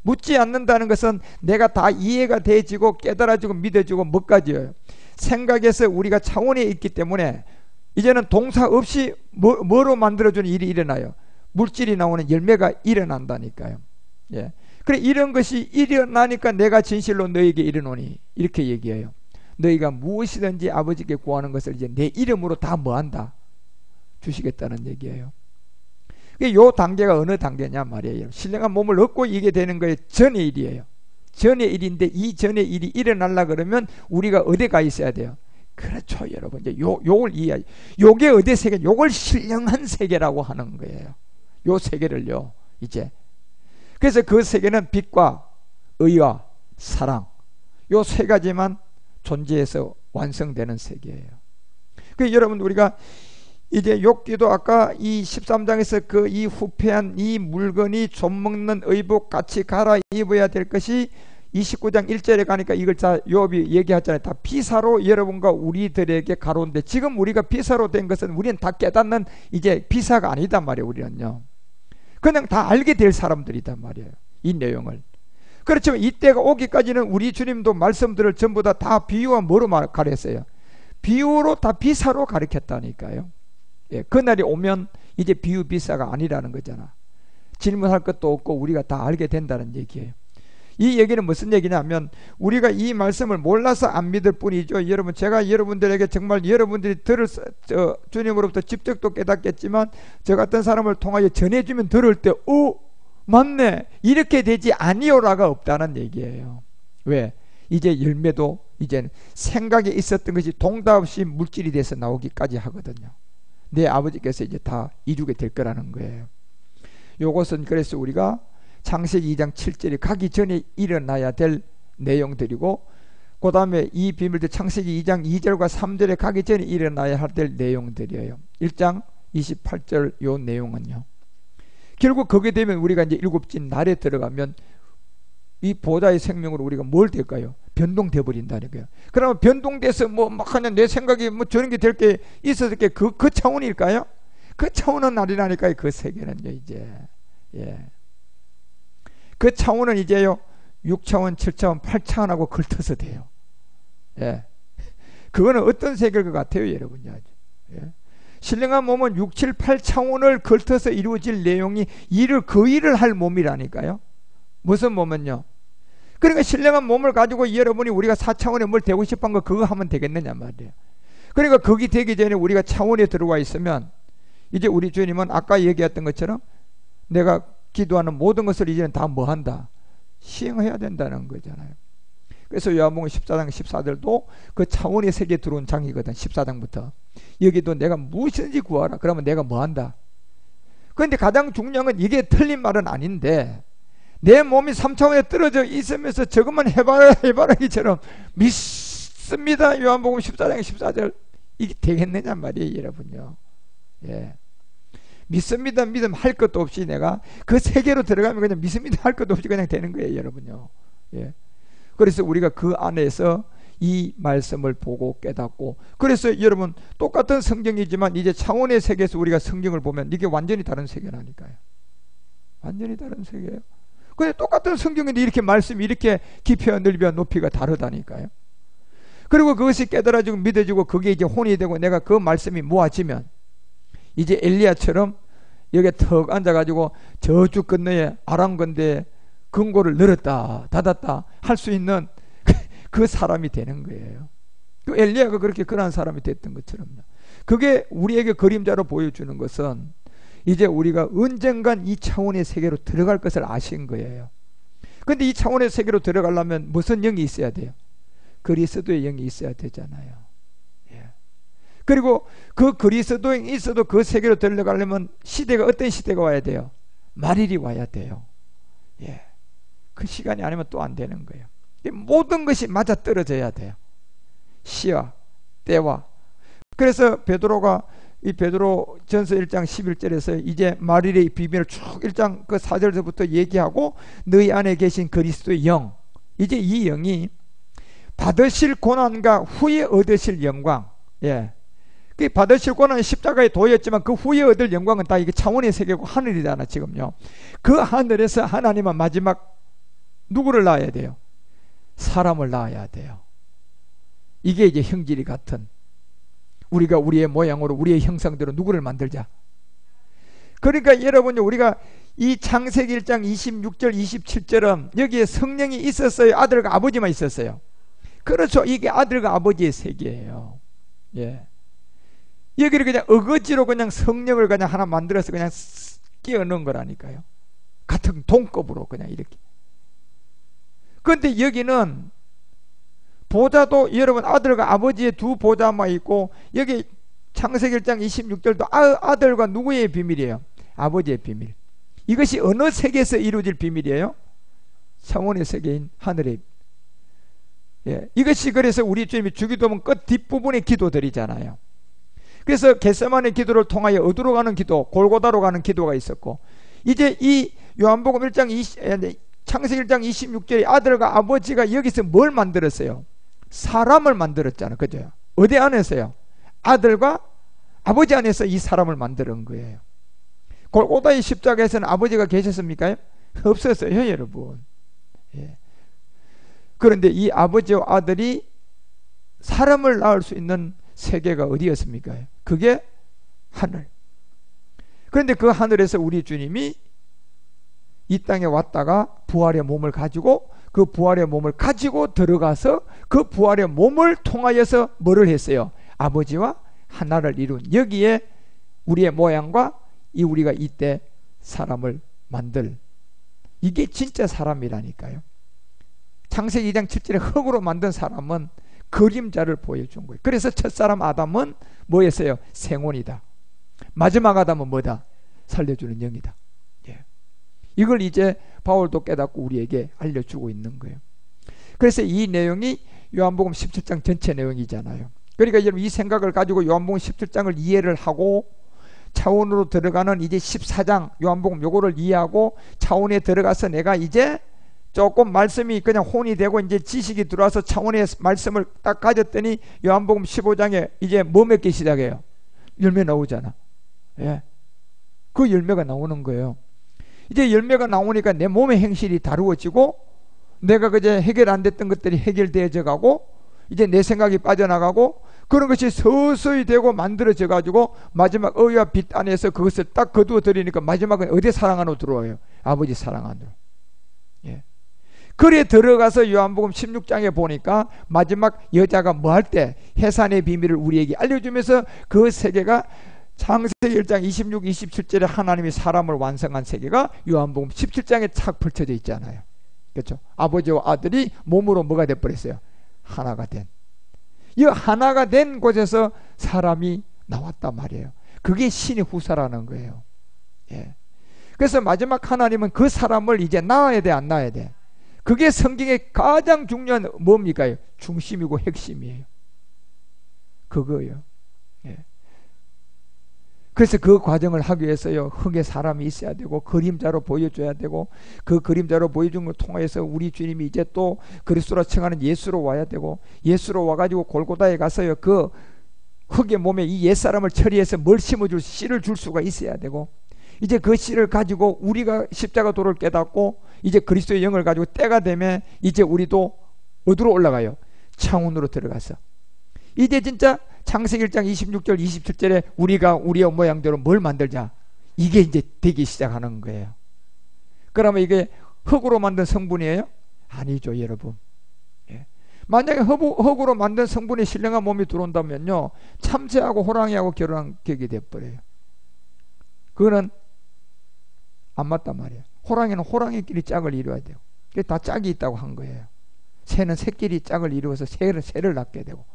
묻지 않는다는 것은 내가 다 이해가 되어지고 깨달아지고 믿어지고 뭐까지요? 생각에서 우리가 차원에 있기 때문에 이제는 동사 없이 뭐로 만들어주는 일이 일어나요? 물질이 나오는 열매가 일어난다니까요. 예. 그래 이런 것이 일어나니까 내가 진실로 너에게 이르노니 이렇게 얘기해요. 너희가 무엇이든지 아버지께 구하는 것을 이제 내 이름으로 다 뭐한다? 주시겠다는 얘기예요. 요 단계가 어느 단계냐 말이에요. 신령한 몸을 얻고 이게 되는 거에 전의 일이에요. 전의 일인데 이 전의 일이 일어나려 그러면 우리가 어디 가 있어야 돼요? 그렇죠, 여러분. 이제 요걸 이해하죠. 요게 어디 세계? 요걸 신령한 세계라고 하는 거예요. 요 세계를요, 이제. 그래서 그 세계는 빛과 의와 사랑, 요 세 가지만 존재해서 완성되는 세계예요. 그 여러분, 우리가 이제 욥기도 아까 이 13장에서 그 이 후패한 이 물건이 좀먹는 의복 같이 갈아입어야 될 것이 29장 1절에 가니까 이걸 다 욥이 얘기하잖아요. 다 비사로 여러분과 우리들에게 가로운데 지금 우리가 비사로 된 것은 우리는 다 깨닫는 이제 비사가 아니단 말이에요. 우리는요. 그냥 다 알게 될 사람들이단 말이에요. 이 내용을. 그렇지만 이때가 오기까지는 우리 주님도 말씀들을 전부 다 비유와 뭐로 가르쳤어요? 비유로 다 비사로 가르쳤다니까요. 예, 그날이 오면 이제 비유 비사가 아니라는 거잖아. 질문할 것도 없고 우리가 다 알게 된다는 얘기예요. 이 얘기는 무슨 얘기냐면 우리가 이 말씀을 몰라서 안 믿을 뿐이죠. 여러분, 제가 여러분들에게 정말 여러분들이 주님으로부터 직접 또 깨닫겠지만 저 같은 사람을 통하여 전해주면 들을 때 맞네 이렇게 되지 아니오라가 없다는 얘기예요. 왜? 이제 열매도 이제는 생각에 있었던 것이 동답 없이 물질이 돼서 나오기까지 하거든요. 내 아버지께서 이제 다 이루게 될 거라는 거예요. 요것은 그래서 우리가 창세기 2장 7절이 가기 전에 일어나야 될 내용들이고 그 다음에 이 비밀들 창세기 2장 2절과 3절에 가기 전에 일어나야 할 내용들이에요. 1장 28절 요 내용은요. 결국 거기에 되면 우리가 이제 일곱째 날에 들어가면 이 보좌의 생명으로 우리가 뭘 될까요? 변동돼 버린다는 거예요. 그러면 변동돼서 뭐 막 하냐 내 생각이 뭐 저런 게 될 게 있었을 게 그 차원일까요? 그 차원은 날이라니까요. 그 세계는요 이제 그 차원은 이제요 6차원, 7차원, 8차원하고 걸터서 돼요. 그거는 어떤 세계일 것 같아요, 여러분요. 신령한 몸은 6, 7, 8차원을 걸터서 이루어질 내용이 그 일을 할 몸이라니까요. 무슨 몸은요? 그러니까 신령한 몸을 가지고 여러분이 우리가 4차원에 뭘 되고 싶은 거 그거 하면 되겠느냐 말이에요. 그러니까 거기 되기 전에 우리가 차원에 들어와 있으면 이제 우리 주님은 아까 얘기했던 것처럼 내가 기도하는 모든 것을 이제는 다 뭐 한다? 시행해야 된다는 거잖아요. 그래서 요한복음 14장 14절도 그 차원의 세계에 들어온 장이거든. 14장부터 여기도 내가 무엇이든지 구하라. 그러면 내가 뭐 한다? 그런데 가장 중요한 건 이게 틀린 말은 아닌데 내 몸이 3차원에 떨어져 있으면서 저것만 해봐라기처럼 믿습니다. 요한복음 14장 14절 이게 되겠느냐 말이에요, 여러분요. 믿습니다. 믿음 할 것도 없이 내가 그 세계로 들어가면 그냥 믿습니다 할 것도 없이 그냥 되는 거예요, 여러분요. 그래서 우리가 그 안에서 이 말씀을 보고 깨닫고, 그래서 여러분 똑같은 성경이지만 이제 차원의 세계에서 우리가 성경을 보면 이게 완전히 다른 세계라니까요. 완전히 다른 세계예요. 근데 똑같은 성경인데 이렇게 말씀이 이렇게 깊이와 넓이와 높이가 다르다니까요. 그리고 그것이 깨달아지고 믿어지고 그게 이제 혼이 되고 내가 그 말씀이 모아지면 이제 엘리야처럼 여기에 턱 앉아가지고 저쪽 건너에 아람건대에 금고를 늘었다 닫았다 할 수 있는 그 사람이 되는 거예요. 그 엘리야가 그렇게 그런 사람이 됐던 것처럼요. 그게 우리에게 그림자로 보여주는 것은 이제 우리가 언젠간 이 차원의 세계로 들어갈 것을 아신 거예요. 그런데 이 차원의 세계로 들어가려면 무슨 영이 있어야 돼요? 그리스도의 영이 있어야 되잖아요. 그리고 그 그리스도인이 있어도 그 세계로 들어가려면 시대가 어떤 시대가 와야 돼요? 말일이 와야 돼요. 그 시간이 아니면 또 안 되는 거예요. 모든 것이 맞아 떨어져야 돼요. 시와 때와. 그래서 베드로가 이 베드로 전서 1장 11절에서 이제 말일의 비밀을 쭉 1장 그 4절부터 얘기하고 너희 안에 계신 그리스도의 영, 이제 이 영이 받으실 고난과 후에 얻으실 영광, 그 받으실 고난은 십자가에 도였지만 그 후에 얻을 영광은 다 이게 차원의 세계고 하늘이잖아 지금요. 그 하늘에서 하나님은 마지막 누구를 낳아야 돼요? 사람을 낳아야 돼요. 이게 이제 형질이 같은, 우리가 우리의 모양으로 우리의 형상대로 누구를 만들자. 그러니까 여러분요, 우리가 이 창세기 1장 26절 27절은 여기에 성령이 있었어요? 아들과 아버지만 있었어요? 그렇죠. 이게 아들과 아버지의 세계예요. 여기를 그냥 어거지로 그냥 성령을 그냥 하나 만들어서 그냥 끼워 넣은 거라니까요. 같은 동급으로 그냥 이렇게. 그런데 여기는 보좌도 여러분 아들과 아버지의 두 보좌만 있고, 여기 창세기 1장 26절도 아들과 누구의 비밀이에요? 아버지의 비밀. 이것이 어느 세계에서 이루어질 비밀이에요? 차원의 세계인 하늘의. 이것이 그래서 우리 주님이 주기도문 끝 뒷부분의 기도들이잖아요. 그래서 겟세마네 기도를 통하여 어디로 가는 기도, 골고다로 가는 기도가 있었고, 이제 이 요한복음 1장 창세기 1장 26절에 아들과 아버지가 여기서 뭘 만들었어요? 사람을 만들었잖아요. 그죠? 어디 안에서요? 아들과 아버지 안에서 이 사람을 만드는 거예요. 골고다의 십자가에서는 아버지가 계셨습니까? 없었어요, 여러분. 그런데 이 아버지와 아들이 사람을 낳을 수 있는 세계가 어디였습니까? 그게 하늘. 그런데 그 하늘에서 우리 주님이 이 땅에 왔다가 부활의 몸을 가지고, 그 부활의 몸을 가지고 들어가서 그 부활의 몸을 통하여서 뭐를 했어요? 아버지와 하나를 이룬, 여기에 우리의 모양과 이 우리가 이때 사람을 만들, 이게 진짜 사람이라니까요. 창세기 2장 7절에 흙으로 만든 사람은 그림자를 보여준 거예요. 그래서 첫사람 아담은 뭐였어요? 생혼이다. 마지막 아담은 뭐다? 살려주는 영이다. 이걸 이제 바울도 깨닫고 우리에게 알려주고 있는 거예요. 그래서 이 내용이 요한복음 17장 전체 내용이잖아요. 그러니까 여러분 이 생각을 가지고 요한복음 17장을 이해를 하고 차원으로 들어가는 이제 14장 요한복음 요거를 이해하고 차원에 들어가서 내가 이제 조금 말씀이 그냥 혼이 되고 이제 지식이 들어와서 차원의 말씀을 딱 가졌더니 요한복음 15장에 이제 뭐 맺기 시작해요? 열매 나오잖아. 예. 그 열매가 나오는 거예요. 이제 열매가 나오니까 내 몸의 행실이 다루어지고 내가 그제 해결 안 됐던 것들이 해결되어져 가고 이제 내 생각이 빠져나가고 그런 것이 서서히 되고 만들어져 가지고 마지막 의와 빛 안에서 그것을 딱 거두어 드리니까 마지막은 어디 사랑 안으로 들어와요? 아버지 사랑 안으로. 예. 그래 들어가서 요한복음 16장에 보니까 마지막 여자가 뭐 할 때 해산의 비밀을 우리에게 알려주면서 그 세계가 창세기 1장 26, 27절에 하나님이 사람을 완성한 세계가 요한복음 17장에 착 펼쳐져 있잖아요. 그렇죠? 아버지와 아들이 몸으로 뭐가 돼버렸어요? 하나가 된. 이 하나가 된 곳에서 사람이 나왔단 말이에요. 그게 신의 후사라는 거예요. 예. 그래서 마지막 하나님은 그 사람을 이제 낳아야 돼, 안 낳아야 돼? 그게 성경의 가장 중요한 뭡니까? 중심이고 핵심이에요. 그거예요. 예. 그래서 그 과정을 하기 위해서요, 흙에 사람이 있어야 되고 그림자로 보여줘야 되고 그 그림자로 보여준 걸 통해서 우리 주님이 이제 또 그리스도라稱하는 예수로 와야 되고 예수로 와가지고 골고다에 가서요 그 흙의 몸에 이 옛사람을 처리해서 뭘 심어줄 씨를 줄 수가 있어야 되고 이제 그 씨를 가지고 우리가 십자가 도를 깨닫고 이제 그리스도의 영을 가지고 때가 되면 이제 우리도 어디로 올라가요? 창원으로 들어가서 이제 진짜 창세기 1장 26절 27절에 우리가 우리의 모양대로 뭘 만들자 이게 이제 되기 시작하는 거예요. 그러면 이게 흙으로 만든 성분이에요? 아니죠 여러분. 예. 만약에 흙으로 만든 성분이 신령한 몸이 들어온다면요 참새하고 호랑이하고 결혼한 격이 돼버려요. 그거는 안 맞단 말이에요. 호랑이는 호랑이끼리 짝을 이루어야 돼요. 그게 다 짝이 있다고 한 거예요. 새는 새끼리 짝을 이루어서 새를 낳게 되고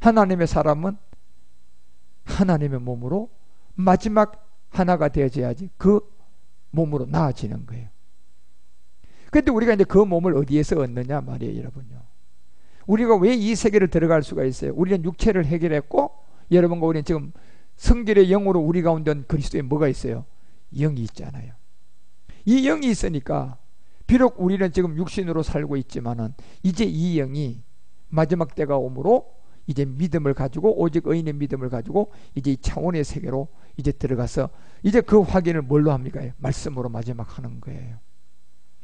하나님의 사람은 하나님의 몸으로 마지막 하나가 되어져야지 그 몸으로 나아지는 거예요. 그런데 우리가 이제 그 몸을 어디에서 얻느냐 말이에요 여러분요. 우리가 왜 이 세계를 들어갈 수가 있어요? 우리는 육체를 해결했고 여러분과 우리는 지금 성결의 영으로 우리 가운데 그리스도에 뭐가 있어요? 영이 있잖아요. 이 영이 있으니까 비록 우리는 지금 육신으로 살고 있지만은 이제 이 영이 마지막 때가 오므로 이제 믿음을 가지고 오직 의인의 믿음을 가지고 이제 이 차원의 세계로 이제 들어가서 이제 그 확인을 뭘로 합니까? 말씀으로 마지막 하는 거예요.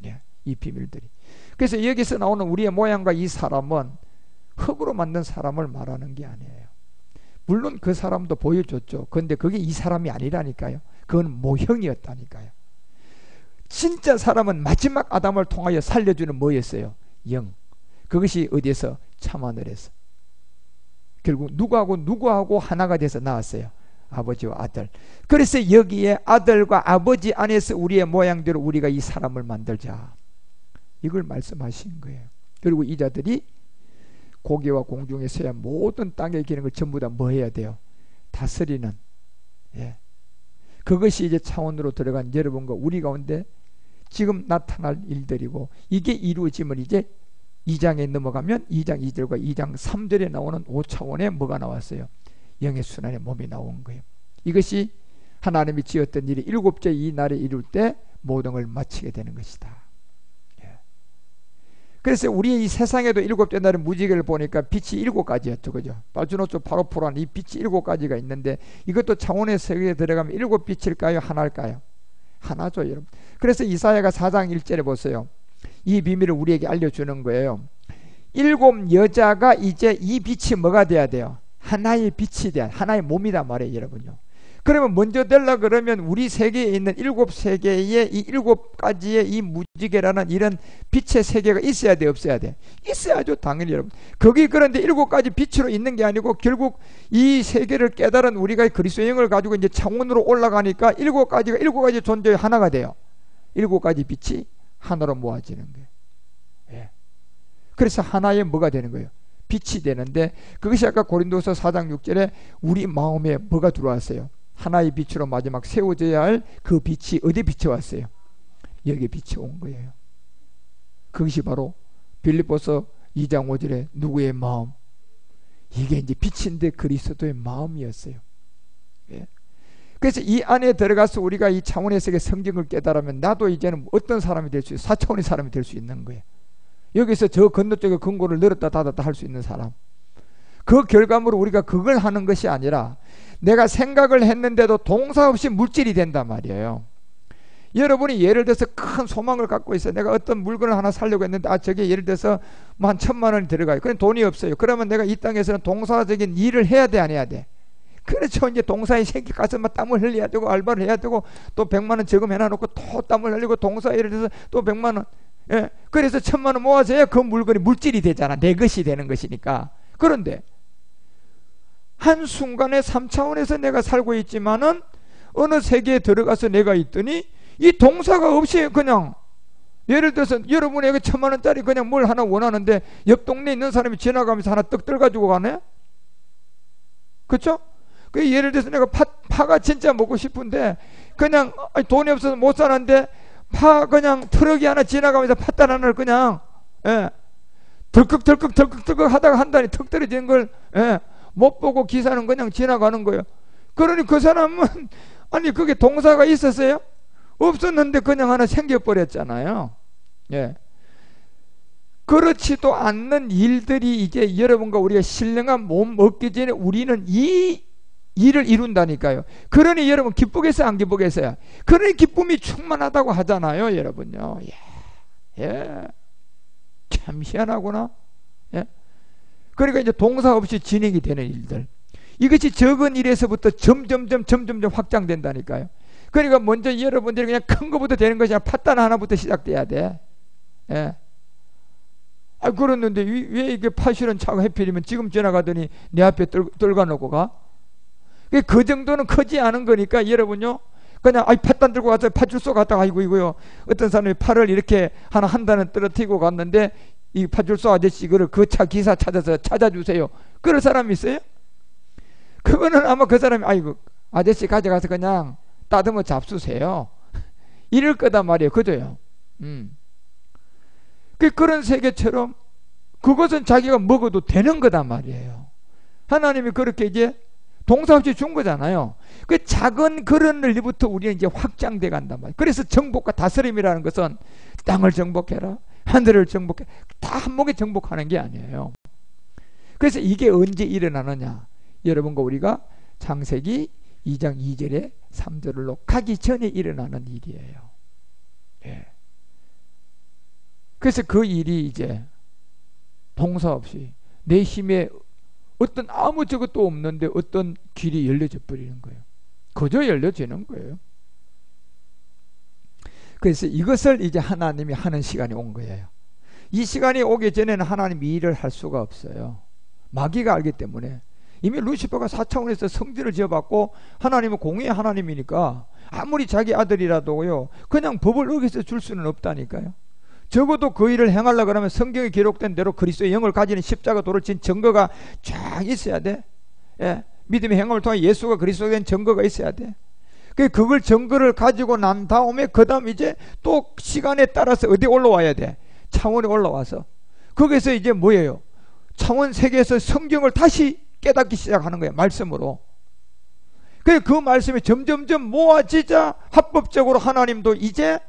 예, 이 비밀들이. 그래서 여기서 나오는 우리의 모양과 이 사람은 흙으로 만든 사람을 말하는 게 아니에요. 물론 그 사람도 보여줬죠. 그런데 그게 이 사람이 아니라니까요. 그건 모형이었다니까요. 진짜 사람은 마지막 아담을 통하여 살려주는 뭐였어요? 영. 그것이 어디에서? 참하늘에서. 결국 누구하고 하나가 돼서 나왔어요? 아버지와 아들. 그래서 여기에 아들과 아버지 안에서 우리의 모양대로 우리가 이 사람을 만들자. 이걸 말씀하신 거예요. 그리고 이 자들이 고기와 공중에서야 모든 땅에 기는 걸 전부 다 뭐 해야 돼요? 다스리는. 예. 그것이 이제 차원으로 들어간 여러분과 우리 가운데 지금 나타날 일들이고 이게 이루어지면 이제 2장에 넘어가면 2장 2절과 2장 3절에 나오는 5차원에 뭐가 나왔어요? 영의 순환의 몸이 나온 거예요. 이것이 하나님이 지었던 일이 7째 이 날에 이룰 때 모든 걸 마치게 되는 것이다. 예. 그래서 우리 이 세상에도 7째 날의 무지개를 보니까 빛이 7가지였죠. 그죠? 빠주노초 파로포란 이 빛이 7가지가 있는데 이것도 차원의 세계에 들어가면 7빛일까요? 하나일까요? 하나죠 여러분. 그래서 이사야가 4장 1절에 보세요. 이 비밀을 우리에게 알려주는 거예요. 7 여자가 이제 이 빛이 뭐가 돼야 돼요? 하나의 빛이 돼야 하나의 몸이다 말이에요 여러분요. 그러면 먼저 되려 그러면 우리 세계에 있는 7세계의 이 7가지의 이 무지개라는 이런 빛의 세계가 있어야 돼 없어야 돼? 있어야죠 당연히 여러분. 거기 그런데 7가지 빛으로 있는 게 아니고 결국 이 세계를 깨달은 우리가 그리스도의 영을 가지고 이제 창원으로 올라가니까 7가지 존재의 하나가 돼요. 7가지 빛이 하나로 모아지는 거예요. 예. 그래서 하나의 뭐가 되는 거예요? 빛이 되는데 그것이 아까 고린도서 4장 6절에 우리 마음에 뭐가 들어왔어요? 하나의 빛으로 마지막 세워져야 할 그 빛이 어디 비춰왔어요? 여기 비춰온 거예요. 그것이 바로 빌립보서 2장 5절에 누구의 마음? 이게 이제 빛인데 그리스도의 마음이었어요. 예. 그래서 이 안에 들어가서 우리가 이 차원의 세계 성경을 깨달으면 나도 이제는 어떤 사람이 될 수 있어요? 4차원의 사람이 될 수 있는 거예요. 여기서 저 건너쪽에 금고를 늘었다 닫았다 할 수 있는 사람. 그 결과물로 우리가 그걸 하는 것이 아니라 내가 생각을 했는데도 동사 없이 물질이 된단 말이에요. 여러분이 예를 들어서 큰 소망을 갖고 있어요. 내가 어떤 물건을 하나 사려고 했는데 저게 예를 들어서 뭐 한 1,000만 원이 들어가요. 그럼 돈이 없어요. 그러면 내가 이 땅에서는 동사적인 일을 해야 돼, 안 해야 돼? 그렇죠. 이제 동사에 생기 가서 막 땀을 흘려야 되고 알바를 해야 되고 또 100만 원 저금 해놔놓고 또 땀을 흘리고 동사 예를 들어서 또 100만 원. 예. 그래서 1,000만 원 모아서야 그 물건이 물질이 되잖아. 내 것이 되는 것이니까. 그런데 한순간에 3차원에서 내가 살고 있지만은 어느 세계에 들어가서 내가 있더니 이 동사가 없이 그냥 예를 들어서 여러분에게 1,000만 원짜리 그냥 뭘 하나 원하는데 옆 동네에 있는 사람이 지나가면서 하나 떡 떨가지고 가네? 그쵸? 그 예를 들어서 내가 파가 진짜 먹고 싶은데 그냥 돈이 없어서 못 사는데 파 그냥 트럭이 하나 지나가면서 팥단 하나를 그냥 덜컥 하다가 한 단이 턱 떨어지는 걸 못 보고 기사는 그냥 지나가는 거예요. 그러니 그 사람은 아니 그게 동사가 있었어요? 없었는데 그냥 하나 생겨버렸잖아요. 예. 그렇지도 않는 일들이 이제 여러분과 우리가 신령한 몸 얻기 전에 우리는 이 일을 이룬다니까요. 그러니 여러분 기쁘겠어요, 안 기쁘겠어요? 그러니 기쁨이 충만하다고 하잖아요, 여러분요. 예. 참 희한하구나. 예. 그러니까 이제 동사 없이 진행이 되는 일들. 이것이 적은 일에서부터 점점 확장된다니까요. 그러니까 먼저 여러분들이 그냥 큰 거부터 되는 것이 아니라 팥단 하나부터 시작돼야 돼. 예. 그랬는데 왜 이게 파실은 차가 해필이면 지금 지나가더니 내 앞에 떨궈놓고 가? 그 정도는 크지 않은 거니까 여러분요. 그냥 팥단 들고 가서 파출소 갔다가 이거요. 어떤 사람이 팔을 이렇게 한 단은 떨어뜨리고 갔는데 이 파출소 아저씨 이거를 그 차 기사 찾아서 찾아주세요. 그럴 사람이 있어요? 그거는 아마 그 사람이 아저씨 가져가서 그냥 따듬어 잡수세요. 이럴 거단 말이에요. 그죠요? 그런 세계처럼 그것은 자기가 먹어도 되는 거단 말이에요. 하나님이 그렇게 이제 동사 없이 준 거잖아요. 그 작은 그런 일부터 우리는 이제 확장돼 간단 말이에요. 그래서 정복과 다스림이라는 것은 땅을 정복해라, 하늘을 정복해, 다 한목에 정복하는 게 아니에요. 그래서 이게 언제 일어나느냐? 여러분과 우리가 창세기 2장 2절에 3절로 가기 전에 일어나는 일이에요. 예. 그래서 그 일이 이제 동사 없이 내 힘에 어떤 아무 저것도 없는데 어떤 길이 열려져 버리는 거예요. 그저 열려지는 거예요. 그래서 이것을 이제 하나님이 하는 시간이 온 거예요. 이 시간이 오기 전에는 하나님이 일을 할 수가 없어요. 마귀가 알기 때문에. 이미 루시퍼가 4차원에서 성질을 지어봤고 하나님은 공의의 하나님이니까 아무리 자기 아들이라도요 그냥 법을 어겨서 줄 수는 없다니까요. 적어도 그 일을 행하려고 그러면 성경에 기록된 대로 그리스도의 영을 가지는 십자가 도를 친 증거가 쫙 있어야 돼. 예. 믿음의 행함을 통해 예수가 그리스도가 된 증거가 있어야 돼. 그걸 증거를 가지고 난 다음에 그 다음 이제 또 시간에 따라서 어디 올라와야 돼? 차원에 올라와서 거기서 이제 뭐예요? 차원 세계에서 성경을 다시 깨닫기 시작하는 거예요. 말씀으로. 그 말씀이 점점점 모아지자 합법적으로 하나님도 이제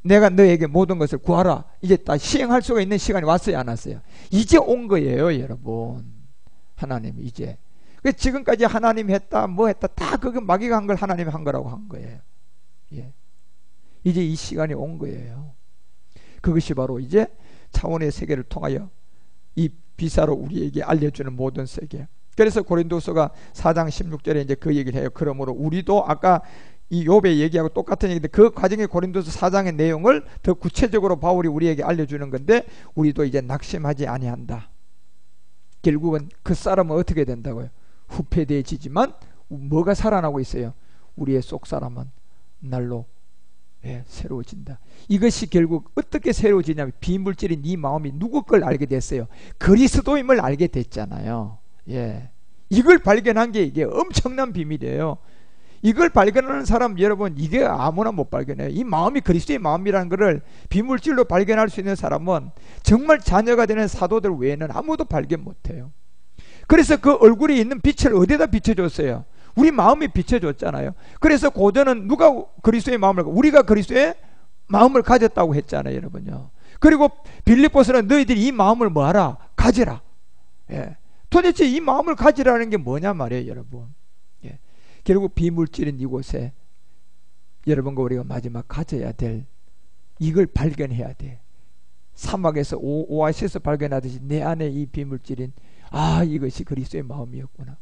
내가 너에게 모든 것을 구하라. 이제 다 시행할 수가 있는 시간이 왔어요, 안 왔어요? 이제 온 거예요, 여러분. 하나님이 이제. 지금까지 하나님이 했다, 뭐 했다, 다 그거 마귀가 한 걸 하나님이 한 거라고 한 거예요. 예. 이제 이 시간이 온 거예요. 그것이 바로 이제 차원의 세계를 통하여 이 비사로 우리에게 알려주는 모든 세계. 그래서 고린도서가 4장 16절에 이제 그 얘기를 해요. 그러므로 우리도 아까 이 욥의 얘기하고 똑같은 얘기인데 그 과정의 고린도서 4장의 내용을 더 구체적으로 바울이 우리에게 알려주는 건데 우리도 이제 낙심하지 아니한다. 결국은 그 사람은 어떻게 된다고요? 후패되어지지만 뭐가 살아나고 있어요? 우리의 속 사람은 날로 새로워진다. 이것이 결국 어떻게 새로워지냐면 비물질인 네 마음이 누구 걸 알게 됐어요? 그리스도임을 알게 됐잖아요. 예. 이걸 발견한 게 이게 엄청난 비밀이에요. 이걸 발견하는 사람 여러분, 이게 아무나 못 발견해요. 이 마음이 그리스도의 마음이라는 것을 비물질로 발견할 수 있는 사람은 정말 자녀가 되는 사도들 외에는 아무도 발견 못해요. 그래서 그 얼굴에 있는 빛을 어디다 비춰줬어요? 우리 마음이 비춰줬잖아요. 그래서 고전은 누가 그리스도의 마음을, 우리가 그리스도의 마음을 가졌다고 했잖아요, 여러분요. 그리고 빌립보서는 너희들이 이 마음을 뭐하라? 가지라. 예. 도대체 이 마음을 가지라는 게 뭐냐 말이에요, 여러분. 예. 결국 비물질인 이곳에 여러분과 우리가 마지막 가져야 될, 이걸 발견해야 돼. 사막에서 오아시스 발견하듯이 내 안에 이 비물질인, 이것이 그리스도의 마음이었구나.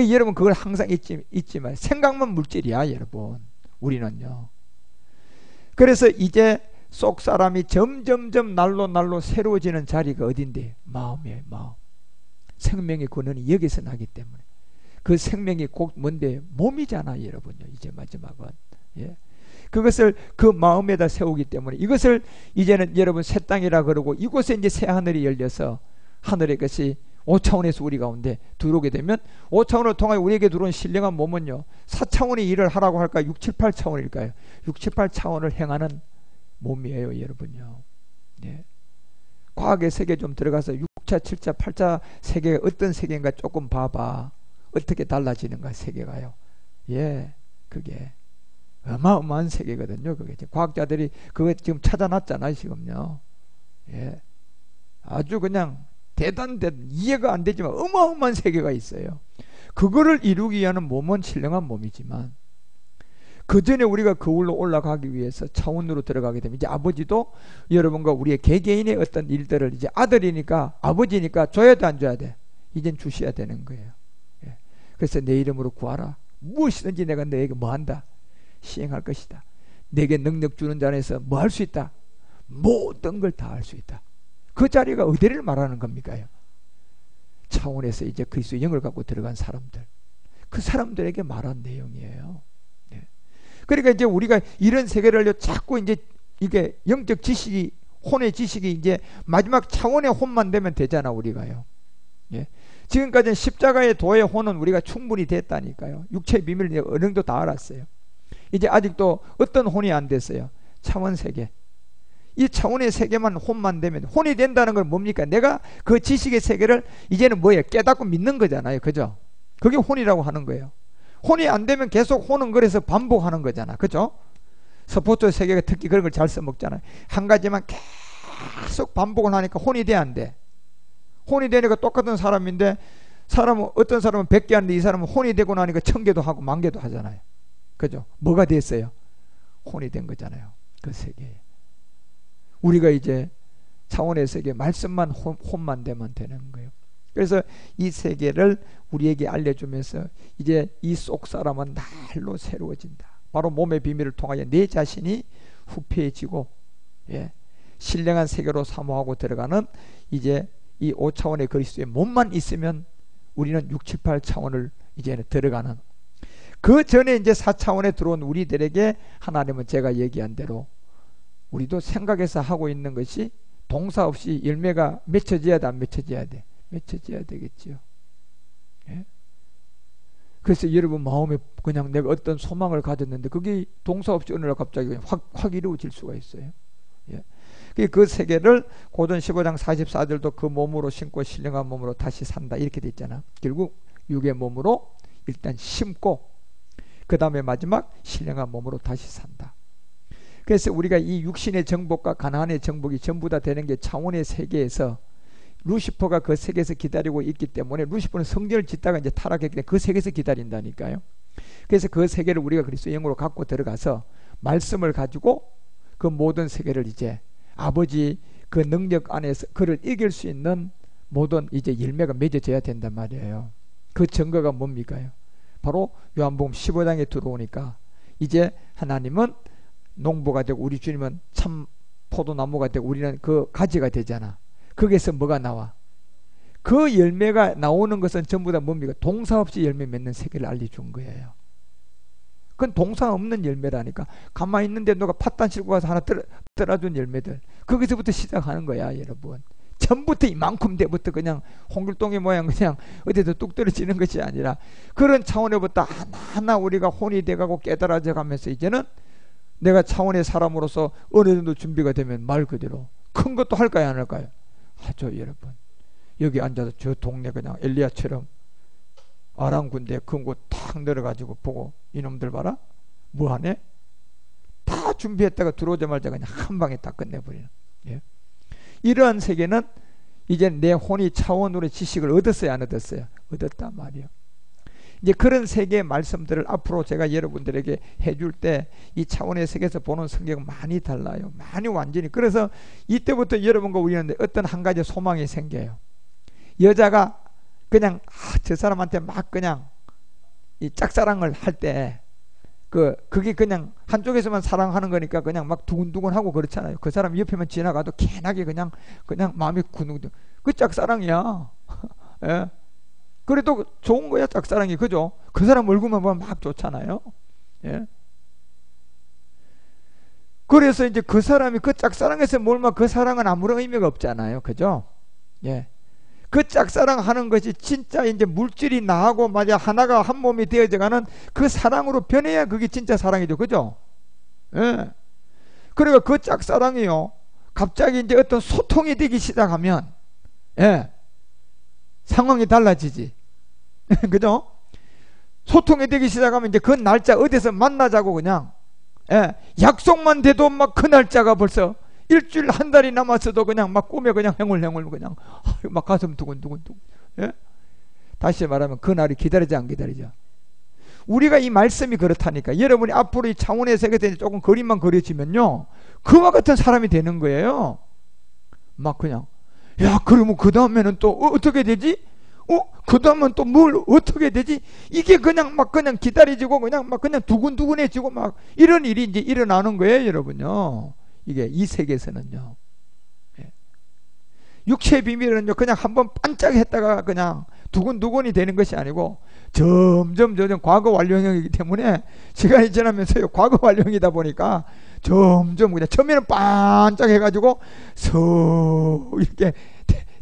여러분 그걸 항상 잊지만 생각만 물질이야, 여러분. 우리는요. 그래서 이제 속 사람이 점점점 날로 새로워지는 자리가 어딘데? 마음이에요, 마음. 생명의 근원이 여기서 나기 때문에. 그 생명이 곧 뭔데? 몸이잖아, 여러분요. 이제 마지막은. 예. 그것을 그 마음에다 세우기 때문에 이것을 이제는 여러분 새 땅이라 그러고, 이곳에 이제 새 하늘이 열려서 하늘의 것이 5차원에서 우리 가운데 들어오게 되면, 5차원을 통하여 우리에게 들어온 신령한 몸은요 4차원의 일을 하라고 할까요? 6, 7, 8차원일까요? 6, 7, 8차원을 행하는 몸이에요, 여러분요. 예. 과학의 세계 좀 들어가서 6차, 7차, 8차 세계가 어떤 세계인가 조금 봐봐. 어떻게 달라지는가, 세계가요. 예, 그게 어마어마한 세계거든요. 그게 과학자들이 그거 지금 찾아놨잖아요, 지금요. 예, 아주 그냥 대단 이해가 안 되지만 어마어마한 세계가 있어요. 그거를 이루기 위한 몸은 신령한 몸이지만, 그 전에 우리가 거울로 올라가기 위해서 차원으로 들어가게 되면, 이제 아버지도 여러분과 우리의 개개인의 어떤 일들을 이제 아들이니까, 아버지니까 줘야 돼, 안 줘야 돼? 이젠 주셔야 되는 거예요. 예. 그래서 내 이름으로 구하라. 무엇이든지 내가 너에게 뭐 한다? 시행할 것이다. 내게 능력 주는 자에서 뭐 할 수 있다? 모든 걸 다 할 수 있다. 그 자리가 어디를 말하는 겁니까요? 차원에서 이제 그리스도의 영을 갖고 들어간 사람들, 그 사람들에게 말한 내용이에요. 네. 그러니까 이제 우리가 이런 세계를 자꾸 이제 이게 영적 지식이, 혼의 지식이 이제 마지막 차원의 혼만 되면 되잖아, 우리가요. 예. 지금까지는 십자가의 도의 혼은 우리가 충분히 됐다니까요. 육체의 비밀을 어느 정도 다 알았어요. 이제 아직도 어떤 혼이 안 됐어요? 차원 세계. 이 차원의 세계만 혼만 되면, 혼이 된다는 건 뭡니까? 내가 그 지식의 세계를 이제는 뭐예요? 깨닫고 믿는 거잖아요. 그죠? 그게 혼이라고 하는 거예요. 혼이 안 되면 계속 혼은 그래서 반복하는 거잖아. 그죠? 스포츠 세계가 특히 그런 걸 잘 써먹잖아요. 한 가지만 계속 반복을 하니까 혼이 돼, 안 돼? 혼이 되니까 똑같은 사람인데, 어떤 사람은 100개 하는데 이 사람은 혼이 되고 나니까 1000개도 하고 10,000개도 하잖아요. 그죠? 뭐가 됐어요? 혼이 된 거잖아요. 그 세계에. 우리가 이제 차원의 세계, 말씀만 혼만 되면 되는 거예요. 그래서 이 세계를 우리에게 알려주면서 이제 이 속 사람은 날로 새로워진다. 바로 몸의 비밀을 통하여 내 자신이 후패해지고, 예, 신령한 세계로 사모하고 들어가는, 이제 이 5차원의 그리스도의 몸만 있으면 우리는 6, 7, 8차원을 이제는 들어가는, 그 전에 이제 4차원에 들어온 우리들에게 하나님은 제가 얘기한 대로 우리도 생각해서 하고 있는 것이 동사 없이 열매가 맺혀져야 돼, 안 맺혀져야 돼? 맺혀져야 되겠지요. 예? 그래서 여러분 마음에 그냥 내가 어떤 소망을 가졌는데 그게 동사 없이 어느 날 갑자기 확 이루어질 수가 있어요. 예? 그 세계를 고전 15장 44절도 그 몸으로 심고 신령한 몸으로 다시 산다, 이렇게 돼 있잖아. 결국 육의 몸으로 일단 심고 그 다음에 마지막 신령한 몸으로 다시 산다. 그래서 우리가 이 육신의 정복과 가나안의 정복이 전부 다 되는 게 차원의 세계에서, 루시퍼가 그 세계에서 기다리고 있기 때문에, 루시퍼는 성전을 짓다가 이제 타락했기 때문에 그 세계에서 기다린다니까요. 그래서 그 세계를 우리가 그리스도의 영으로 갖고 들어가서 말씀을 가지고 그 모든 세계를 이제 아버지 그 능력 안에서 그를 이길 수 있는 모든 이제 열매가 맺어져야 된단 말이에요. 그 증거가 뭡니까요? 바로 요한복음 15장에 들어오니까 이제 하나님은 농부가 되고 우리 주님은 참 포도나무가 되고 우리는 그 가지가 되잖아. 거기에서 뭐가 나와? 그 열매가 나오는 것은 전부 다 뭡니까? 동사 없이 열매 맺는 세계를 알려준 거예요. 그건 동사 없는 열매라니까. 가만히 있는데 누가 팥단 싣고 가서 하나 떨어준 열매들, 거기서부터 시작하는 거야, 여러분. 전부터 이만큼 때부터 그냥 홍길동의 모양 그냥 어디서 뚝 떨어지는 것이 아니라 그런 차원에부터 하나하나 우리가 혼이 돼가고 깨달아져 가면서 이제는 내가 차원의 사람으로서 어느 정도 준비가 되면 말 그대로 큰 것도 할까요 안 할까요? 하죠 여러분. 여기 앉아서 저 동네 그냥 엘리야처럼 아랑군대 큰 곳 탁 내려가지고 보고 이놈들 봐라 뭐하네? 다 준비했다가 들어오자마자 그냥 한 방에 다 끝내버리는. 예. 이러한 세계는 이제 내 혼이 차원으로 지식을 얻었어요 안 얻었어요? 얻었단 말이에요. 이제 그런 세계의 말씀들을 앞으로 제가 여러분들에게 해줄 때 이 차원의 세계에서 보는 성경은 많이 달라요. 많이 완전히. 그래서 이때부터 여러분과 우리는 어떤 한 가지 소망이 생겨요. 여자가 그냥 저 사람한테 막 그냥 이 짝사랑을 할 때 그게 그냥 한쪽에서만 사랑하는 거니까 그냥 막 두근두근하고 그렇잖아요. 그 사람 옆에만 지나가도 개나게 그냥 마음이 구는구는 그 짝사랑이야. 예. 그래도 좋은 거야 짝사랑이. 그죠? 그 사람 얼굴만 보면 막 좋잖아요. 예. 그래서 이제 그 사람이 그 짝사랑에서 몰면 그 사랑은 아무런 의미가 없잖아요. 그죠? 예. 그 짝사랑 하는 것이 진짜 이제 물질이 나하고 맞아 하나가 한 몸이 되어져가는 그 사랑으로 변해야 그게 진짜 사랑이죠. 그죠? 예. 그러니까 그 짝사랑이요. 갑자기 이제 어떤 소통이 되기 시작하면, 예. 상황이 달라지지. 그죠? 소통이 되기 시작하면 이제 그 날짜 어디서 만나자고 그냥, 예. 약속만 돼도 막 그 날짜가 벌써 일주일 한 달이 남았어도 그냥 막 꿈에 그냥 행울행울 그냥 막 가슴 두근두근. 예? 다시 말하면 그 날이 기다리지 안 기다리죠. 우리가 이 말씀이 그렇다니까. 여러분이 앞으로 이 차원의 세계에 조금 그림만 그려지면요 그와 같은 사람이 되는 거예요. 막 그냥 야 그러면 그 다음에는 또 어떻게 되지? 그 다음은 또 뭘 어떻게 되지? 이게 그냥 막 그냥 기다려지고 그냥 막 그냥 두근두근해지고 막 이런 일이 이제 일어나는 거예요 여러분요. 이게 이 세계에서는요. 예. 육체의 비밀은요 그냥 한번 반짝했다가 그냥 두근두근이 되는 것이 아니고 점점 과거 완료형이기 때문에 시간이 지나면서요 과거 완료형이다 보니까 점점 그냥 처음에는 반짝해가지고 서 이렇게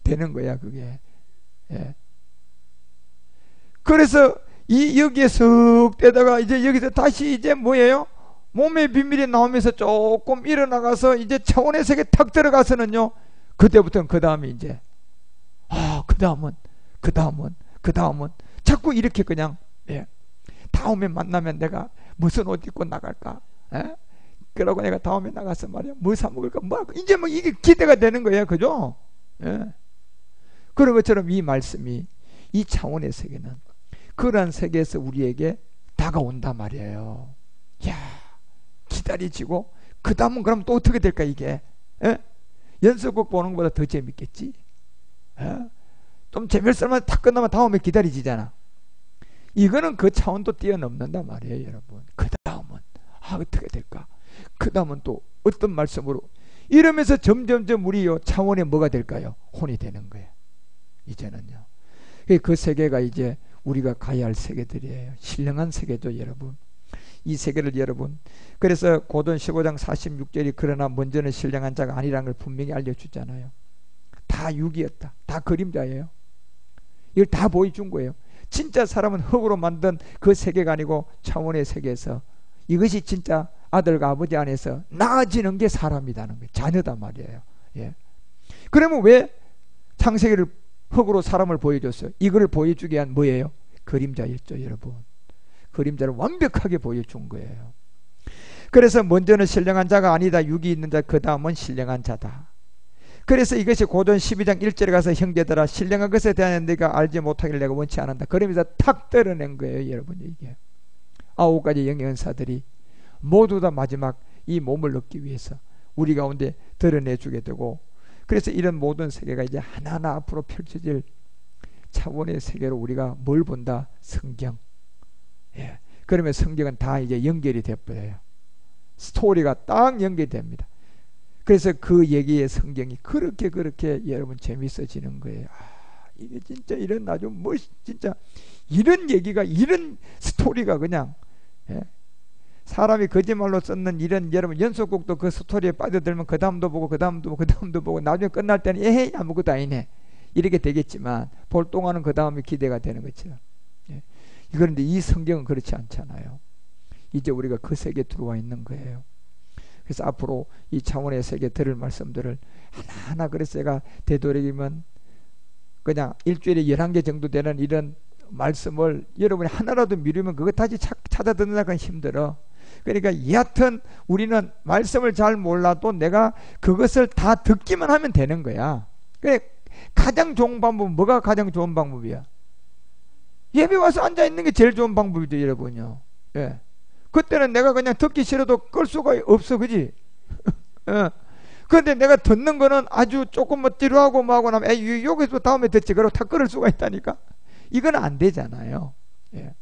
되는 거야 그게. 예. 그래서 이 여기에 석 되다가 이제 여기서 다시 이제 뭐예요? 몸의 비밀이 나오면서 조금 일어나가서 이제 차원의 세계에 탁 들어가서는요 그때부터는 그 다음에 이제 그 다음은 자꾸 이렇게 그냥 예. 다음에 만나면 내가 무슨 옷 입고 나갈까? 예? 그러고 내가 다음에 나가서 말이야 뭐 사 먹을까? 뭐 이제 뭐 이게 기대가 되는 거예요. 그죠? 예. 그런 것처럼 이 말씀이 이 차원의 세계는 그러한 세계에서 우리에게 다가온단 말이에요. 야 기다리지고 그 다음은 그럼 또 어떻게 될까 이게? 예? 연속곡 보는 것보다 더 재밌겠지? 예? 좀 재밌을만 딱 끝나면 다음에 기다리지잖아. 이거는 그 차원도 뛰어넘는단 말이에요 여러분. 그 다음은 어떻게 될까? 그 다음은 또 어떤 말씀으로 이러면서 점점점 우리 차원에 뭐가 될까요? 혼이 되는 거예요 이제는요. 그 세계가 이제 우리가 가야 할 세계들이에요. 신령한 세계죠 여러분. 이 세계를 여러분 그래서 고전 15장 46절이 그러나 먼저는 신령한 자가 아니라는 걸 분명히 알려주잖아요. 다 육이었다. 다 그림자예요. 이걸 다 보여준 거예요. 진짜 사람은 흙으로 만든 그 세계가 아니고 차원의 세계에서 이것이 진짜 아들과 아버지 안에서 나아지는 게 사람이라는 거예요. 자녀단 말이에요. 예. 그러면 왜 창세기를 흙으로 사람을 보여줬어요? 이거를 보여주기 위한 뭐예요? 그림자였죠 여러분. 그림자를 완벽하게 보여준 거예요. 그래서 먼저는 신령한 자가 아니다. 육이 있는 자 그 다음은 신령한 자다. 그래서 이것이 고전 12장 1절에 가서 형제들아 신령한 것에 대한 내가 알지 못하기를 내가 원치 않는다. 그러면서 탁 떨어낸 거예요 여러분. 이게 9가지 영연사들이 모두 다 마지막 이 몸을 얻기 위해서 우리 가운데 드러내주게 되고 그래서 이런 모든 세계가 이제 하나하나 앞으로 펼쳐질 차원의 세계로 우리가 뭘 본다? 성경. 예. 그러면 성경은 다 이제 연결이 돼버려요. 스토리가 딱 연결됩니다. 그래서 그 얘기의 성경이 그렇게 여러분 재밌어지는 거예요. 이게 진짜 이런 아주 진짜 이런 얘기가 이런 스토리가 그냥 예. 사람이 거짓말로 썼는 이런 여러분 연속곡도 그 스토리에 빠져들면 그 다음도 보고 그 다음도 보고 그 다음도 보고 나중에 끝날 때는 에헤이 아무것도 아니네 이렇게 되겠지만 볼 동안은 그 다음이 기대가 되는 거죠. 예. 그런데 이 성경은 그렇지 않잖아요. 이제 우리가 그 세계에 들어와 있는 거예요. 그래서 앞으로 이 차원의 세계 들을 말씀들을 하나하나 그래서 제가 되도록이면 그냥 일주일에 11개 정도 되는 이런 말씀을 여러분이 하나라도 미루면 그거 다시 찾아 듣는다고 힘들어. 그러니까 여하튼 우리는 말씀을 잘 몰라도 내가 그것을 다 듣기만 하면 되는 거야. 그래 가장 좋은 방법은 뭐가 가장 좋은 방법이야? 예배 와서 앉아 있는 게 제일 좋은 방법이죠, 여러분요. 예. 그때는 내가 그냥 듣기 싫어도 끌 수가 없어, 그지? 그런데 내가 듣는 거는 아주 조금 뭐 지루하고 뭐하고 나면 에이 여기서 다음에 듣지 그러고 다 끌을 수가 있다니까. 이건 안 되잖아요. 예.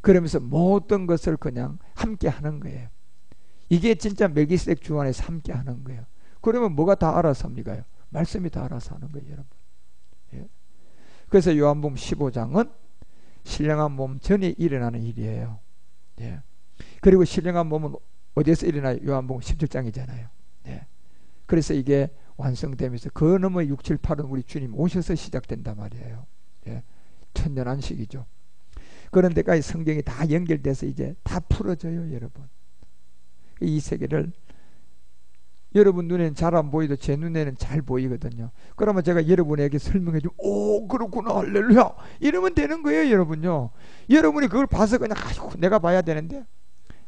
그러면서 모든 것을 그냥 함께 하는 거예요. 이게 진짜 멜기세덱 주 안에서 함께 하는 거예요. 그러면 뭐가 다 알아서 합니까요? 말씀이 다 알아서 하는 거예요, 여러분. 예. 그래서 요한복음 15장은 신령한 몸 전에 일어나는 일이에요. 예. 그리고 신령한 몸은 어디에서 일어나요? 요한복음 17장이잖아요. 예. 그래서 이게 완성되면서 그 너머 6, 7, 8은 우리 주님 오셔서 시작된단 말이에요. 예. 천년 안식이죠. 그런 데까지 성경이 다 연결돼서 이제 다 풀어져요, 여러분. 이 세계를 여러분 눈에는 잘 안 보이도 제 눈에는 잘 보이거든요. 그러면 제가 여러분에게 설명해 주면 오 그렇구나 할렐루야 이러면 되는 거예요, 여러분요. 여러분이 그걸 봐서 그냥 아이고 내가 봐야 되는데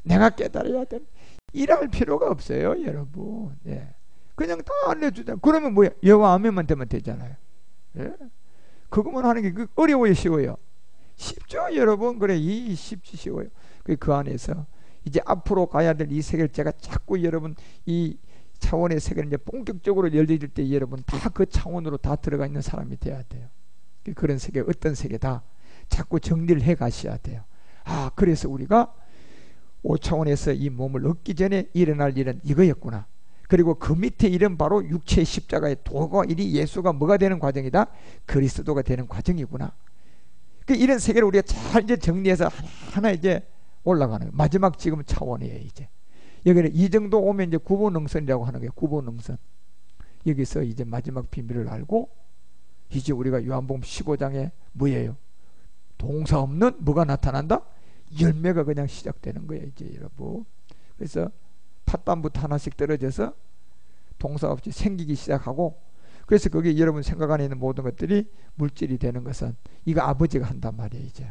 내가 깨달아야 되는데 일할 필요가 없어요, 여러분. 예. 그냥 다 알려주자. 그러면 뭐야? 여호와 아멘만 되면 되잖아요. 예. 그것만 하는 게 어려워요, 쉬워요? 쉽죠, 여러분. 그래, 이 쉽지 쉬워요. 그 안에서 이제 앞으로 가야 될 이 세계를 제가 자꾸 여러분 이 차원의 세계를 이제 본격적으로 열릴 때 여러분 다 그 차원으로 다 들어가 있는 사람이 돼야 돼요. 그런 세계, 어떤 세계다 자꾸 정리를 해 가셔야 돼요. 아, 그래서 우리가 5차원에서 이 몸을 얻기 전에 일어날 일은 이거였구나. 그리고 그 밑에 일은 바로 육체의 십자가의 도가 일이 예수가 뭐가 되는 과정이다? 그리스도가 되는 과정이구나. 이런 세계를 우리가 잘 이제 정리해서 하나 이제 올라가는 거예요. 마지막 지금 차원이에요, 이제. 여기는 이 정도 오면 이제 구보능선이라고 하는 거예요. 구보능선. 여기서 이제 마지막 비밀을 알고 이제 우리가 요한복음 15장에 뭐예요? 동사 없는 뭐가 나타난다? 열매가 그냥 시작되는 거예요, 이제 여러분. 그래서 팥담부터 하나씩 떨어져서 동사 없이 생기기 시작하고, 그래서 거기 여러분 생각 안에 있는 모든 것들이 물질이 되는 것은 이거 아버지가 한단 말이에요, 이제.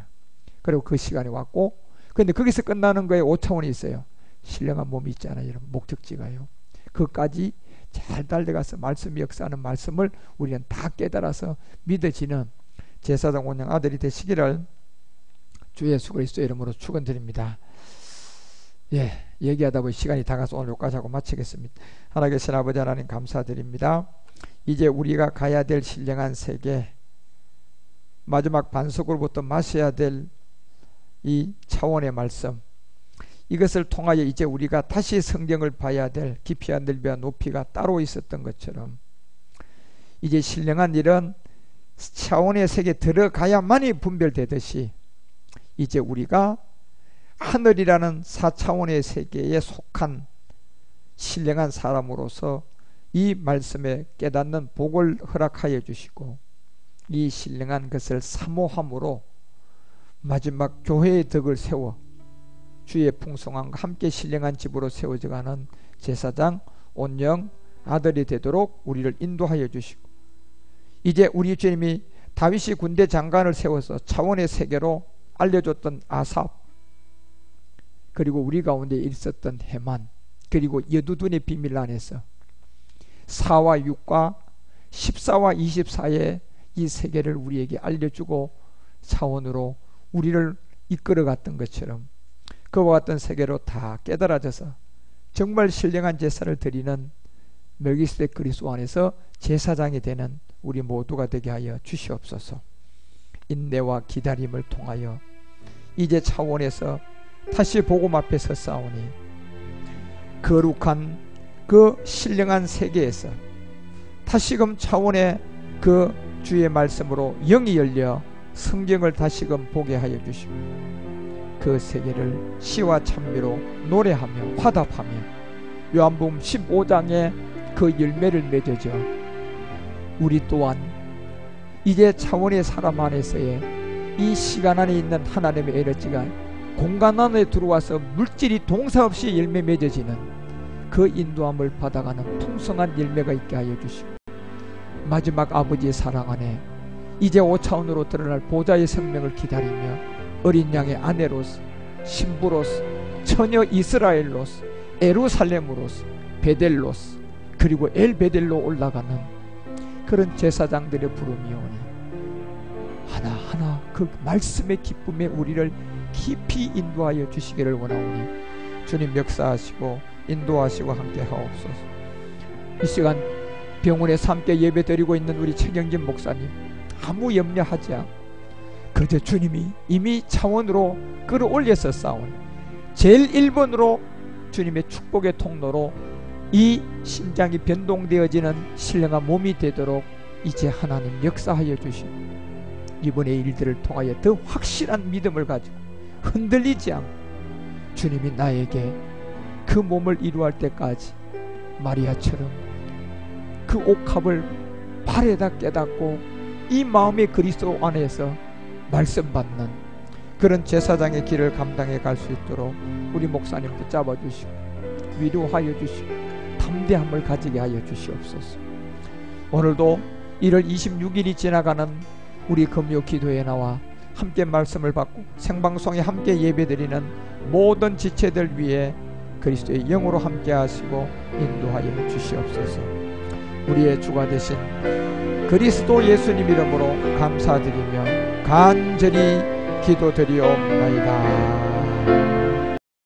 그리고 그 시간이 왔고, 근데 거기서 끝나는 거에 5차원이 있어요. 신령한 몸이 있잖아요, 여러분. 목적지가요. 그까지 잘 달려가서 말씀이 역사하는 말씀을 우리는 다 깨달아서 믿어지는 제사장 원령 아들이 되시기를 주 예수 그리스도의 이름으로 축원드립니다. 예, 얘기하다 보니 시간이 다 가서 오늘 여기까지 하고 마치겠습니다. 하나님의 아버지 하나님 감사드립니다. 이제 우리가 가야 될 신령한 세계, 마지막 반석으로부터 마셔야 될 이 차원의 말씀, 이것을 통하여 이제 우리가 다시 성경을 봐야 될 깊이와 넓이와 높이가 따로 있었던 것처럼 이제 신령한 일은 차원의 세계에 들어가야만이 분별되듯이 이제 우리가 하늘이라는 4차원의 세계에 속한 신령한 사람으로서 이 말씀에 깨닫는 복을 허락하여 주시고 이 신령한 것을 사모함으로 마지막 교회의 덕을 세워 주의 풍성함과 함께 신령한 집으로 세워져가는 제사장 온영 아들이 되도록 우리를 인도하여 주시고 이제 우리 주님이 다윗이 군대 장관을 세워서 차원의 세계로 알려줬던 아삽, 그리고 우리 가운데 있었던 해만, 그리고 여두둔의 비밀 안에서 4와 6과 14와 24의 이 세계를 우리에게 알려주고 차원으로 우리를 이끌어갔던 것처럼 그와 같은 세계로 다 깨달아져서 정말 신령한 제사를 드리는 멜기세덱 그리스도 안에서 제사장이 되는 우리 모두가 되게 하여 주시옵소서. 인내와 기다림을 통하여 이제 차원에서 다시 복음 앞에 서싸우니 거룩한 그 신령한 세계에서 다시금 차원의 그 주의 말씀으로 영이 열려 성경을 다시금 보게 하여 주시고 그 세계를 시와 찬미로 노래하며 화답하며 요한복음 15장에 그 열매를 맺어져 우리 또한 이제 차원의 사람 안에서의 이 시간 안에 있는 하나님의 에너지가 공간 안에 들어와서 물질이 동사 없이 열매 맺어지는 그 인도함을 받아가는 풍성한 열매가 있게 하여 주시고 마지막 아버지의 사랑 안에 이제 5차원으로 드러날 보좌의 생명을 기다리며 어린 양의 아내로서 신부로서 처녀 이스라엘로서 예루살렘으로서 베델로서 그리고 엘베델로 올라가는 그런 제사장들의 부름이 오니 하나하나 그 말씀의 기쁨에 우리를 깊이 인도하여 주시기를 원하오니 주님 역사하시고 인도하시고 함께 하옵소서. 이 시간 병원에서 함께 예배드리고 있는 우리 최경진 목사님 아무 염려하지 않고 그저 주님이 이미 차원으로 끌어올려서 싸운 제일 1번으로 주님의 축복의 통로로 이 심장이 변동되어지는 신령한 몸이 되도록 이제 하나님 역사하여 주시고 이번의 일들을 통하여 더 확실한 믿음을 가지고 흔들리지 않고 주님이 나에게 그 몸을 이루할 때까지 마리아처럼 그 옥합을 발에다 깨닫고 이 마음의 그리스도 안에서 말씀 받는 그런 제사장의 길을 감당해 갈 수 있도록 우리 목사님 붙잡아 주시고 위로하여 주시고 담대함을 가지게 하여 주시옵소서. 오늘도 1월 26일이 지나가는 우리 금요 기도에 나와 함께 말씀을 받고 생방송에 함께 예배드리는 모든 지체들 위해 그리스도의 영으로 함께 하시고 인도하여 주시옵소서. 우리의 주가 되신 그리스도 예수님 이름으로 감사드리며 간절히 기도드리옵나이다.